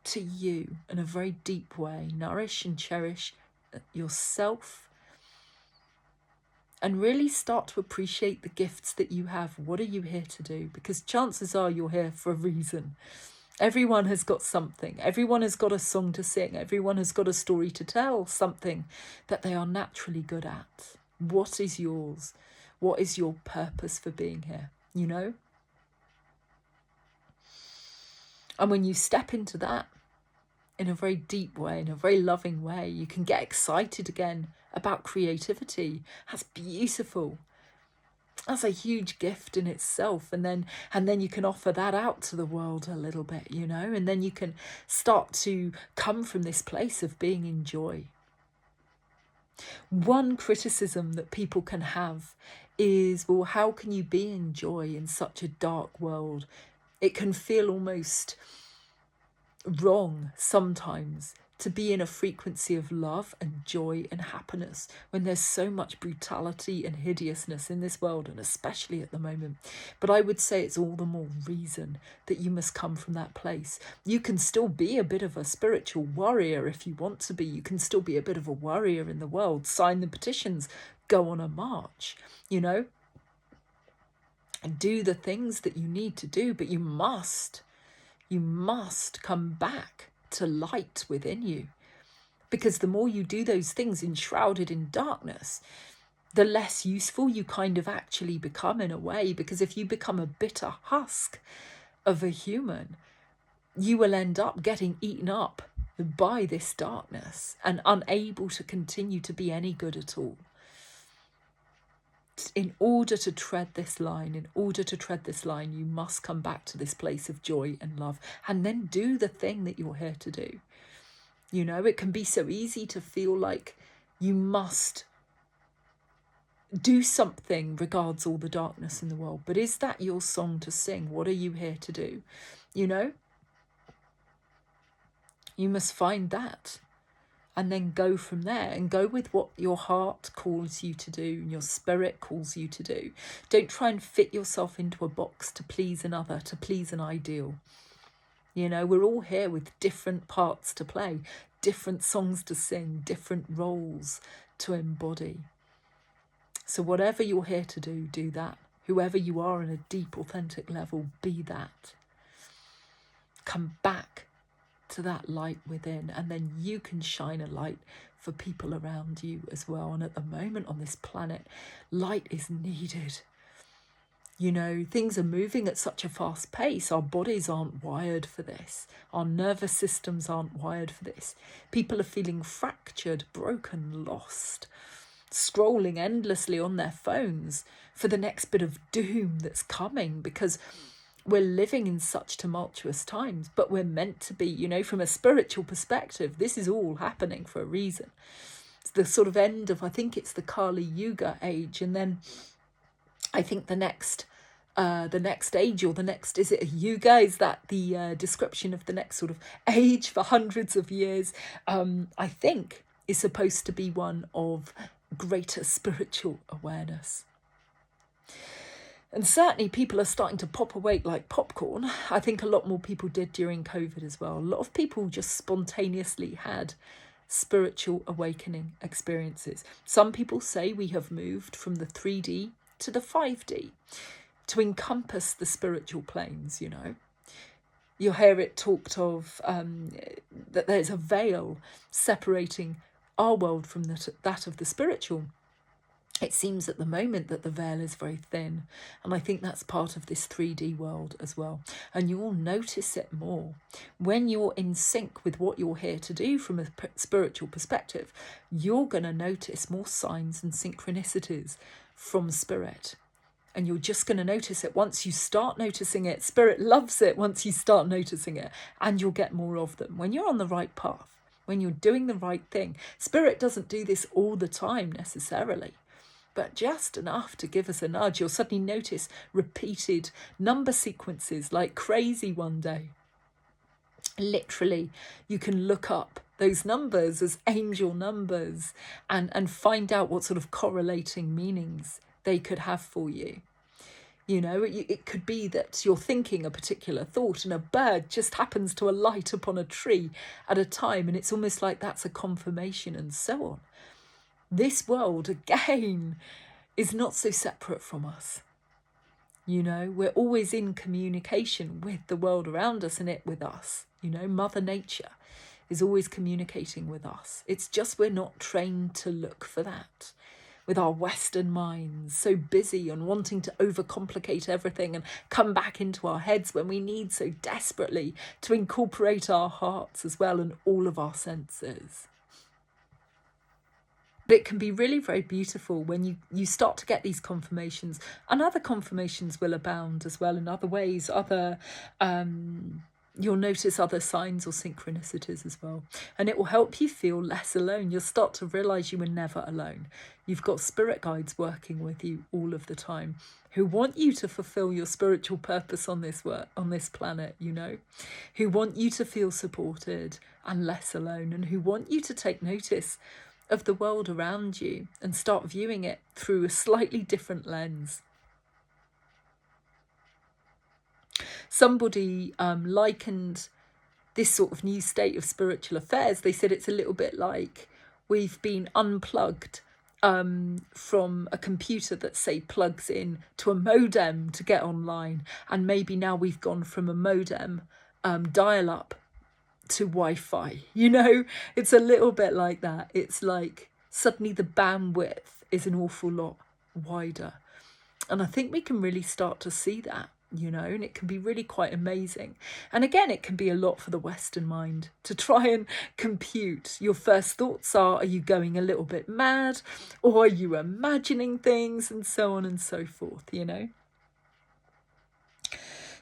to you in a very deep way. Nourish and cherish yourself. And really start to appreciate the gifts that you have. What are you here to do? Because chances are you're here for a reason. Everyone has got something. Everyone has got a song to sing. Everyone has got a story to tell, something that they are naturally good at. What is yours? What is your purpose for being here? You know? And when you step into that in a very deep way, in a very loving way, you can get excited again about creativity. That's beautiful. That's a huge gift in itself. And then you can offer that out to the world a little bit, you know, and then you can start to come from this place of being in joy. One criticism that people can have is, well, how can you be in joy in such a dark world? It can feel almost wrong sometimes to be in a frequency of love and joy and happiness when there's so much brutality and hideousness in this world, and especially at the moment. But I would say it's all the more reason that you must come from that place. You can still be a bit of a spiritual warrior if you want to be. You can still be a bit of a warrior in the world. Sign the petitions, go on a march, you know, and do the things that you need to do, but you must come back to light within you, because the more you do those things enshrouded in darkness, the less useful you kind of actually become in a way. Because if you become a bitter husk of a human, you will end up getting eaten up by this darkness and unable to continue to be any good at all. In order to tread this line, you must come back to this place of joy and love, and then do the thing that you're here to do. You know, it can be so easy to feel like you must do something regards all the darkness in the world. But is that your song to sing? What are you here to do? You know, you must find that. And then go from there, and go with what your heart calls you to do and your spirit calls you to do. Don't try and fit yourself into a box to please another, to please an ideal. You know, we're all here with different parts to play, different songs to sing, different roles to embody. So whatever you're here to do, do that. Whoever you are in a deep, authentic level, be that. Come back to that light within, and then you can shine a light for people around you as well. And at the moment on this planet, light is needed. You know, things are moving at such a fast pace. Our bodies aren't wired for this. Our nervous systems aren't wired for this. People are feeling fractured, broken, lost, scrolling endlessly on their phones for the next bit of doom that's coming, because we're living in such tumultuous times. But we're meant to be, you know, from a spiritual perspective, this is all happening for a reason. It's the sort of end of, I think it's the Kali Yuga age, and then I think the next age, or the next, is it a yuga? Is that the description of the next sort of age for hundreds of years? I think is supposed to be one of greater spiritual awareness. And certainly people are starting to pop awake like popcorn. I think a lot more people did during COVID as well. A lot of people just spontaneously had spiritual awakening experiences. Some people say we have moved from the 3D to the 5D to encompass the spiritual planes, you know. You'll hear it talked of that there's a veil separating our world from that of the spiritual. It seems at the moment that the veil is very thin, and I think that's part of this 3D world as well. And you'll notice it more when you're in sync with what you're here to do from a spiritual perspective. You're going to notice more signs and synchronicities from spirit, and you're just going to notice it once you start noticing it. Spirit loves it once you start noticing it, and you'll get more of them when you're on the right path, when you're doing the right thing. Spirit doesn't do this all the time necessarily, but just enough to give us a nudge. You'll suddenly notice repeated number sequences like crazy one day. Literally, you can look up those numbers as angel numbers and find out what sort of correlating meanings they could have for you. You know, it could be that you're thinking a particular thought and a bird just happens to alight upon a tree at a time, and it's almost like that's a confirmation, and so on. This world, again, is not so separate from us. You know, we're always in communication with the world around us and it with us. You know, Mother Nature is always communicating with us. It's just we're not trained to look for that. With our Western minds so busy and wanting to overcomplicate everything and come back into our heads when we need so desperately to incorporate our hearts as well and all of our senses. But it can be really very beautiful when you start to get these confirmations, and other confirmations will abound as well in other ways. You'll notice other signs or synchronicities as well, and it will help you feel less alone. You'll start to realize you were never alone. You've got spirit guides working with you all of the time who want you to fulfill your spiritual purpose on this planet, you know, who want you to feel supported and less alone, and who want you to take notice of the world around you and start viewing it through a slightly different lens. Somebody likened this sort of new state of spiritual affairs. They said it's a little bit like we've been unplugged from a computer that, say, plugs in to a modem to get online, and maybe now we've gone from a modem dial-up to Wi-Fi. You know, it's a little bit like that. It's like suddenly the bandwidth is an awful lot wider, and I think we can really start to see that, you know, and it can be really quite amazing. And again, it can be a lot for the Western mind to try and compute. Your first thoughts are you going a little bit mad, or are you imagining things, and so on and so forth, you know.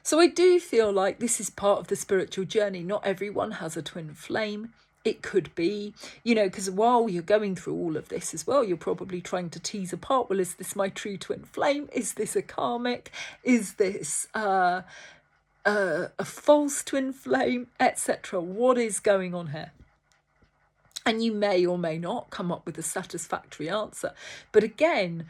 So I do feel like this is part of the spiritual journey. Not everyone has a twin flame. It could be, you know, because while you're going through all of this as well, you're probably trying to tease apart, well, is this my true twin flame? Is this a karmic? Is this a false twin flame, etc.? What is going on here? And you may or may not come up with a satisfactory answer. But again,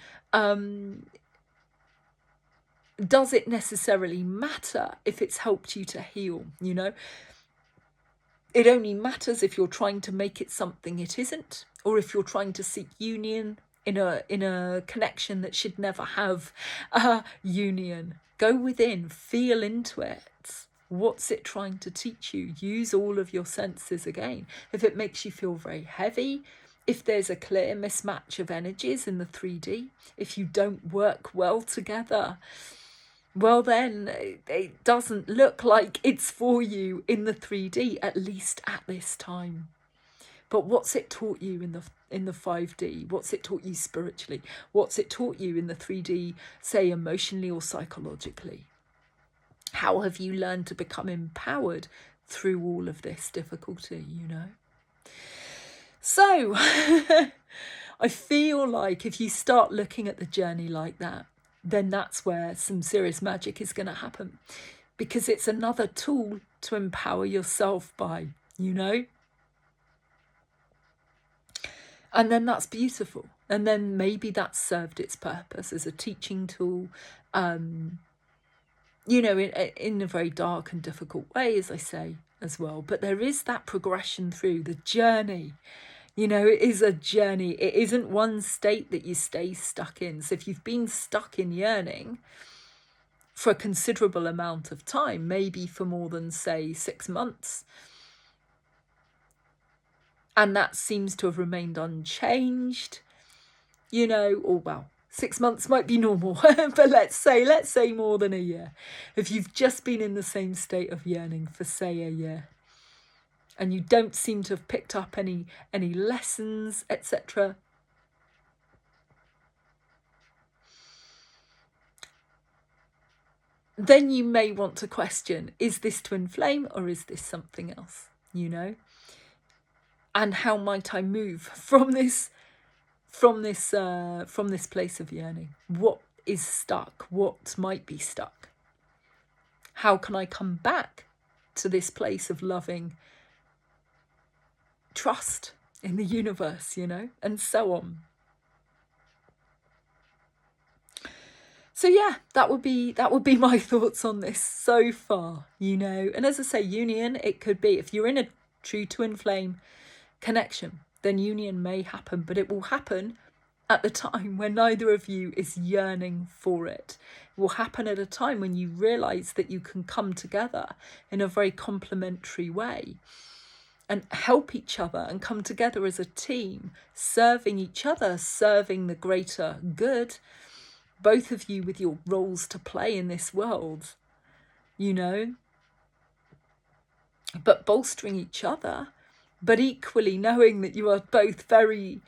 does it necessarily matter if it's helped you to heal? You know, it only matters if you're trying to make it something it isn't, or if you're trying to seek union in a connection that should never have union. Go within, feel into it. What's it trying to teach you? Use all of your senses again. If it makes you feel very heavy, if there's a clear mismatch of energies in the 3D, if you don't work well together, well then it doesn't look like it's for you in the 3D, at least at this time. But what's it taught you in the 5D? What's it taught you spiritually? What's it taught you in the 3D, say emotionally or psychologically? How have you learned to become empowered through all of this difficulty, you know? So I feel like if you start looking at the journey like that, then that's where some serious magic is going to happen, because it's another tool to empower yourself by, you know. And then that's beautiful. And then maybe that's served its purpose as a teaching tool, you know, in a very dark and difficult way, as I say as well. But there is that progression through the journey. You know, it is a journey. It isn't one state that you stay stuck in. So if you've been stuck in yearning for a considerable amount of time, maybe for more than, say, 6 months, and that seems to have remained unchanged, you know, or well, 6 months might be normal, but let's say more than a year. If you've just been in the same state of yearning for, say, a year, and you don't seem to have picked up any lessons, etc., then you may want to question, is this twin flame or is this something else, you know? And how might I move from this place of yearning? What is stuck? What might be stuck? How can I come back to this place of loving trust in the universe, you know, and so on. So yeah, that would be my thoughts on this so far, you know. And as I say, union, it could be, if you're in a true twin flame connection, then union may happen, but it will happen at the time when neither of you is yearning for it. It will happen at a time when you realise that you can come together in a very complementary way and help each other and come together as a team, serving each other, serving the greater good, both of you with your roles to play in this world, you know, but bolstering each other, but equally knowing that you are both very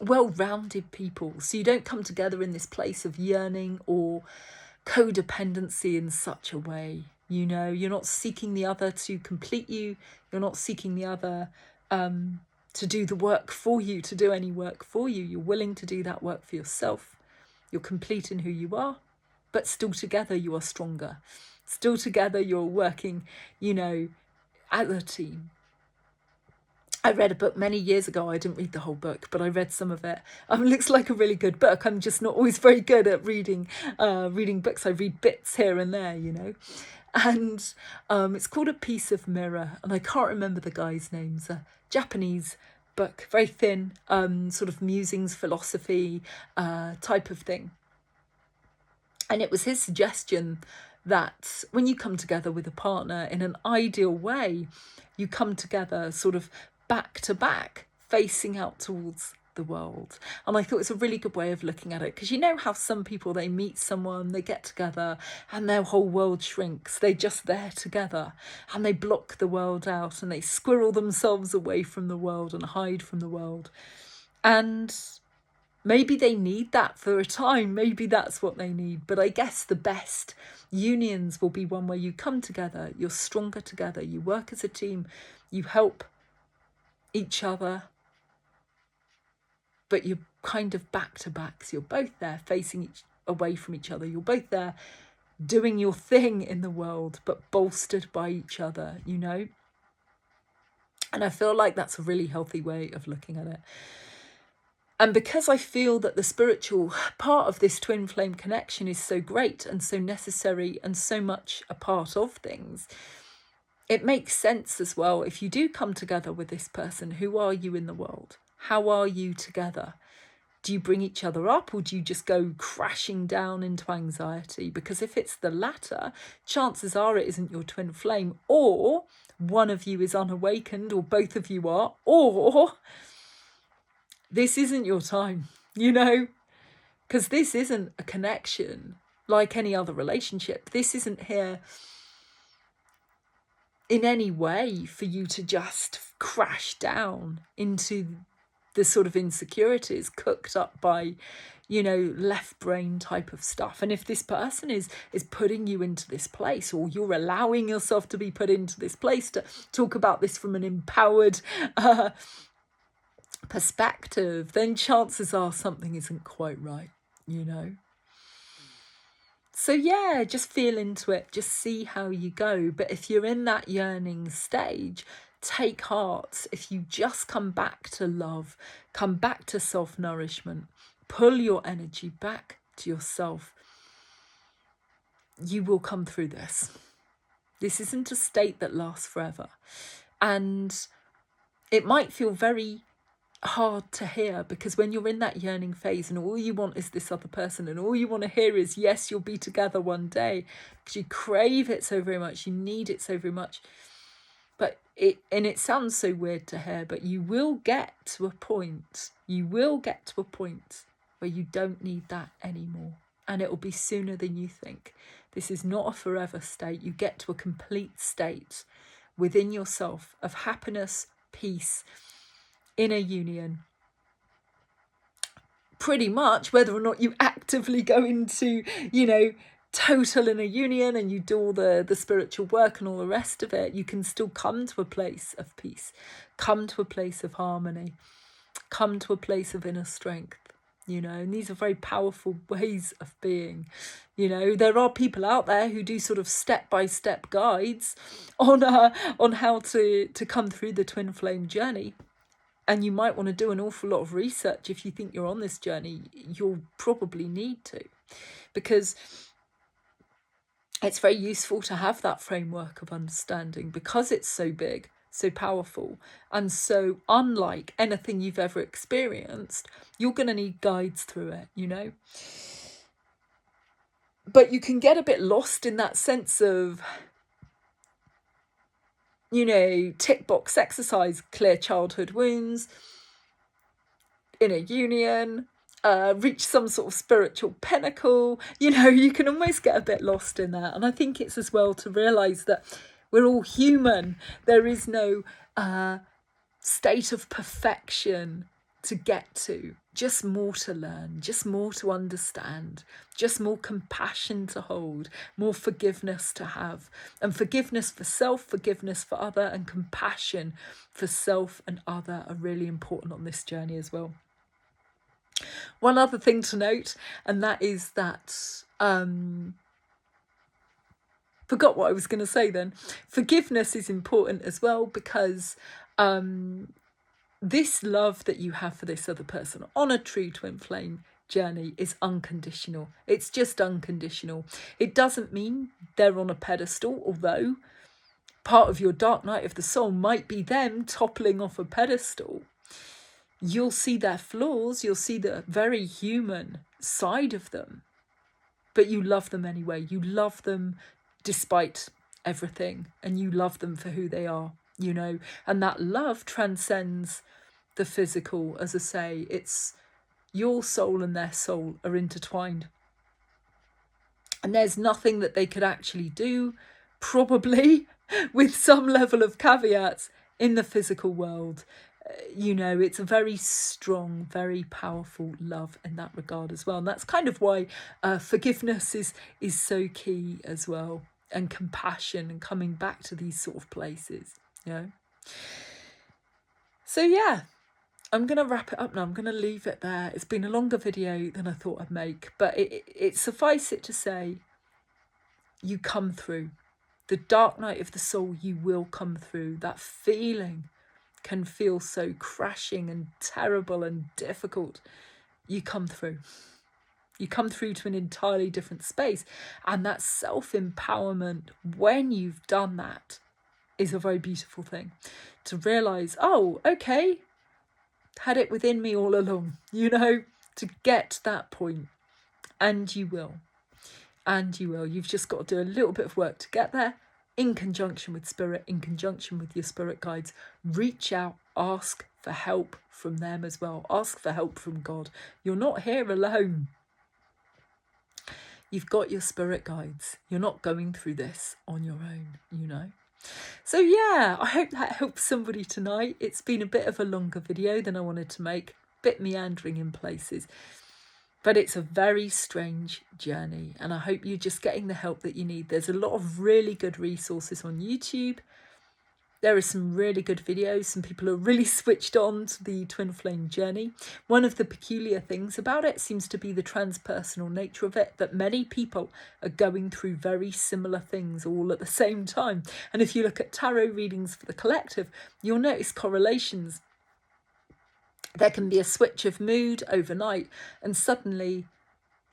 well-rounded people. So you don't come together in this place of yearning or codependency in such a way. You know, you're not seeking the other to complete you. You're not seeking the other to do the work for you, to do any work for you. You're willing to do that work for yourself. You're complete in who you are, but still together you are stronger. Still together you're working, you know, as a team. I read a book many years ago. I didn't read the whole book, but I read some of it. It looks like a really good book. I'm just not always very good at reading books. I read bits here and there, you know. And it's called A Piece of Mirror, and I can't remember the guy's name. It's a Japanese book, very thin, sort of musings, philosophy type of thing. And it was his suggestion that when you come together with a partner in an ideal way, you come together sort of back to back, facing out towards the world. And I thought it's a really good way of looking at it, because you know how some people, they meet someone, they get together and their whole world shrinks. They're just there together and they block the world out and they squirrel themselves away from the world and hide from the world. And maybe they need that for a time. Maybe that's what they need. But I guess the best unions will be one where you come together, you're stronger together, you work as a team, you help each other, but you're kind of back to back. So you're both there facing away from each other. You're both there doing your thing in the world, but bolstered by each other, you know? And I feel like that's a really healthy way of looking at it. And because I feel that the spiritual part of this twin flame connection is so great and so necessary and so much a part of things, it makes sense as well, if you do come together with this person, who are you in the world? How are you together? Do you bring each other up, or do you just go crashing down into anxiety? Because if it's the latter, chances are it isn't your twin flame, or one of you is unawakened, or both of you are, or this isn't your time, you know? Because this isn't a connection like any other relationship. This isn't here in any way for you to just crash down into the sort of insecurities cooked up by, you know, left brain type of stuff. And if this person is putting you into this place, or you're allowing yourself to be put into this place, to talk about this from an empowered perspective, then chances are something isn't quite right, you know. So yeah, just feel into it, just see how you go. But if you're in that yearning stage, take heart. If you just come back to love, come back to self-nourishment, pull your energy back to yourself, you will come through this. This isn't a state that lasts forever. And it might feel very hard to hear, because when you're in that yearning phase and all you want is this other person, and all you want to hear is, yes, you'll be together one day, because you crave it so very much, you need it so very much. But it sounds so weird to hear, but you will get to a point, where you don't need that anymore. And it will be sooner than you think. This is not a forever state. You get to a complete state within yourself of happiness, peace, inner union. Pretty much whether or not you actively go into, total inner union and you do all the spiritual work and all the rest of it, you can still come to a place of peace, come to a place of harmony, come to a place of inner strength. And these are very powerful ways of being. There are people out there who do sort of step-by-step guides on how to come through the twin flame journey. And you might want to do an awful lot of research if you think you're on this journey. You'll probably need to, because it's very useful to have that framework of understanding, because it's so big, so powerful, and so unlike anything you've ever experienced. You're going to need guides through it, But you can get a bit lost in that sense of, tick box exercise, clear childhood wounds, inner union, reach some sort of spiritual pinnacle. You can almost get a bit lost in that. And I think it's as well to realise that we're all human. There is no state of perfection to get to. Just more to learn, just more to understand, just more compassion to hold, more forgiveness to have. And forgiveness for self, forgiveness for other, and compassion for self and other are really important on this journey as well. One other thing to note, and that is that, forgot what I was going to say then. Forgiveness is important as well, because this love that you have for this other person on a true twin flame journey is unconditional. It's just unconditional. It doesn't mean they're on a pedestal, although part of your dark night of the soul might be them toppling off a pedestal. You'll see their flaws, you'll see the very human side of them, but you love them anyway. You love them despite everything, and you love them for who they are, and that love transcends the physical. As I say, it's your soul and their soul are intertwined, and there's nothing that they could actually do, probably with some level of caveats, in the physical world. It's a very strong, very powerful love in that regard as well. And that's kind of why forgiveness is so key as well, and compassion, and coming back to these sort of places, So yeah, I'm going to wrap it up now. I'm going to leave it there. It's been a longer video than I thought I'd make, but it suffice it to say, you come through. The dark night of the soul, you will come through. That feeling can feel so crashing and terrible and difficult. You come through. You come through to an entirely different space. And that self-empowerment, when you've done that, is a very beautiful thing. To realise, oh, okay, had it within me all along, to get to that point. And you will. And you will. You've just got to do a little bit of work to get there, in conjunction with spirit, in conjunction with your spirit guides. Reach out, ask for help from them as well. Ask for help from God. You're not here alone. You've got your spirit guides. You're not going through this on your own, So yeah, I hope that helps somebody tonight. It's been a bit of a longer video than I wanted to make, a bit meandering in places. But it's a very strange journey, and I hope you're just getting the help that you need. There's a lot of really good resources on YouTube. There are some really good videos. Some people are really switched on to the twin flame journey. One of the peculiar things about it seems to be the transpersonal nature of it, that many people are going through very similar things all at the same time. And if you look at tarot readings for the collective, you'll notice correlations. There can be a switch of mood overnight, and suddenly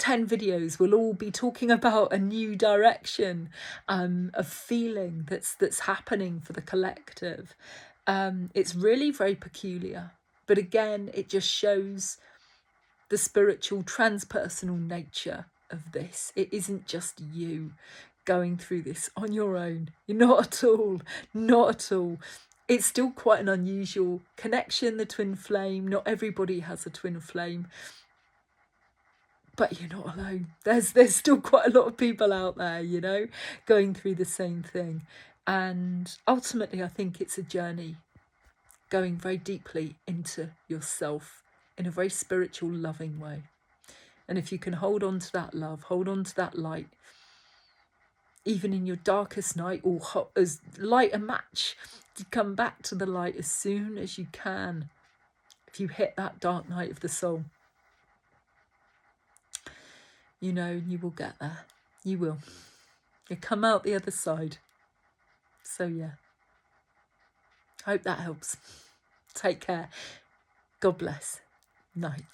10 videos will all be talking about a new direction of feeling that's happening for the collective. It's really very peculiar, but again, it just shows the spiritual transpersonal nature of this. It isn't just you going through this on your own. You're not at all, not at all. It's still quite an unusual connection, the twin flame. Not everybody has a twin flame, but you're not alone. There's still quite a lot of people out there, you know, going through the same thing. And ultimately, I think it's a journey going very deeply into yourself in a very spiritual, loving way. And if you can hold on to that love, hold on to that light, even in your darkest night, or as light a match, to come back to the light as soon as you can. If you hit that dark night of the soul, you know, you will get there. You will. You come out the other side. So yeah, hope that helps. Take care. God bless. Night.